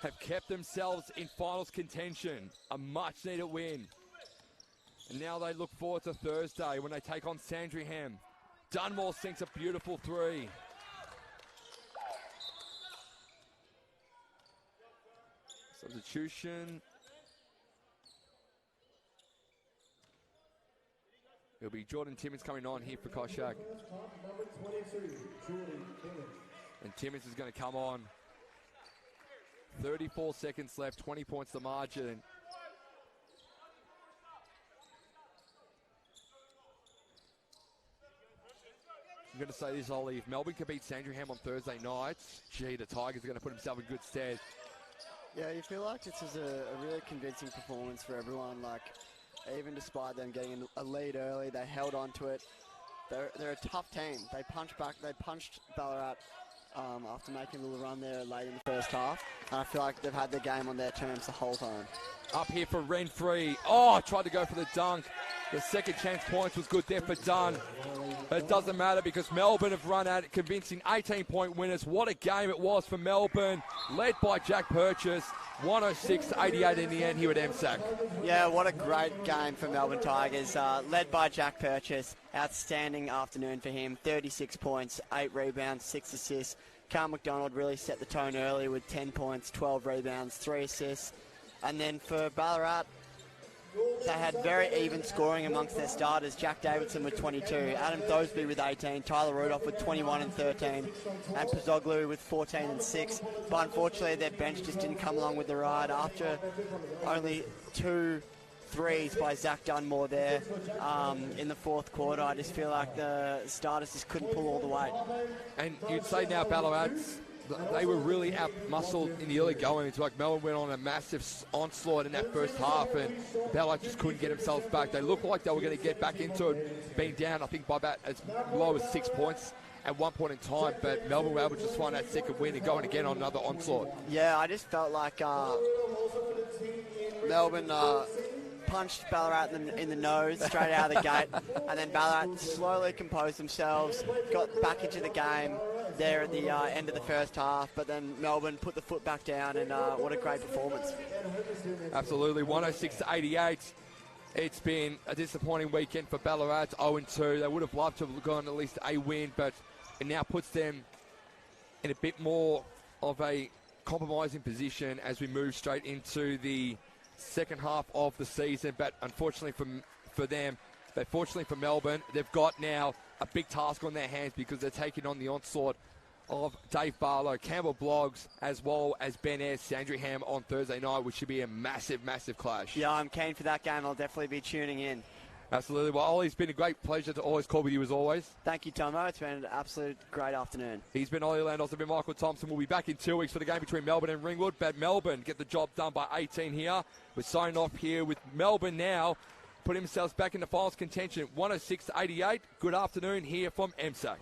have kept themselves in finals contention. A much needed win. And now they look forward to Thursday when they take on Sandringham. Dunmore sinks a beautiful three. Substitution. It'll be Jordan Timmins coming on here for Koshak. And Timmins is going to come on. 34 seconds left, 20 points the margin. I'm going to say this, Ollie. If Melbourne can beat Sandringham on Thursday night, gee, the Tigers are going to put themselves in good stead. Yeah, you feel like this is a really convincing performance for everyone. Like, even despite them getting a lead early, they held on to it. They're a tough team. They punched back. They punched Ballarat after making a little run there late in the first half. And I feel like they've had the game on their terms the whole time. Up here for Renfree. Oh, tried to go for the dunk. The second chance points was good there for Dunn. But it doesn't matter because Melbourne have run out convincing 18-point winners. What a game it was for Melbourne, led by Jack Purchase. 106-88 in the end here at MSAC. Yeah, what a great game for Melbourne Tigers, led by Jack Purchase. Outstanding afternoon for him. 36 points, 8 rebounds, 6 assists. Carl McDonald really set the tone early with 10 points, 12 rebounds, 3 assists. And then for Ballarat, they had very even scoring amongst their starters. Jack Davidson with 22, Adam Thoseby with 18, Tyler Rudolph with 21 and 13, and Pozzoglu with 14 and 6. But unfortunately, their bench just didn't come along with the ride after only 2 threes by Zach Dunmore there in the fourth quarter. I just feel like the starters just couldn't pull all the weight. And you'd say now Ballarat, they were really out-muscled in the early going. It's like Melbourne went on a massive onslaught in that first half, and Ballarat just couldn't get themselves back. They looked like they were going to get back into it, being down, I think, by about as low as 6 points at one point in time, but Melbourne were able to just find that second win and going again on another onslaught. Yeah, I just felt like Melbourne punched Ballarat in the nose straight out of the gate, and then Ballarat slowly composed themselves, got back into the game there at the end of the first half, but then Melbourne put the foot back down, and what a great performance. Absolutely, 106-88. It's been a disappointing weekend for Ballarat, 0-2. They would have loved to have gone at least a win, but it now puts them in a bit more of a compromising position as we move straight into the second half of the season. But unfortunately for them, but fortunately for Melbourne, they've got now a big task on their hands because they're taking on the onslaught of Dave Barlow, Campbell Bloggs, as well as Ben Ayres, Sandringham on Thursday night, which should be a massive, massive clash. Yeah, I'm keen for that game. I'll definitely be tuning in. Absolutely. Well, Ollie, it's been a great pleasure to always call with you as always. Thank you, Tomo. It's been an absolute great afternoon. He's been Ollie Landos. I've been Michael Thompson. We'll be back in 2 weeks for the game between Melbourne and Ringwood. But Melbourne get the job done by 18 here. We're signing off here with Melbourne now, putting themselves back into finals contention, 106-88. Good afternoon here from MSAC.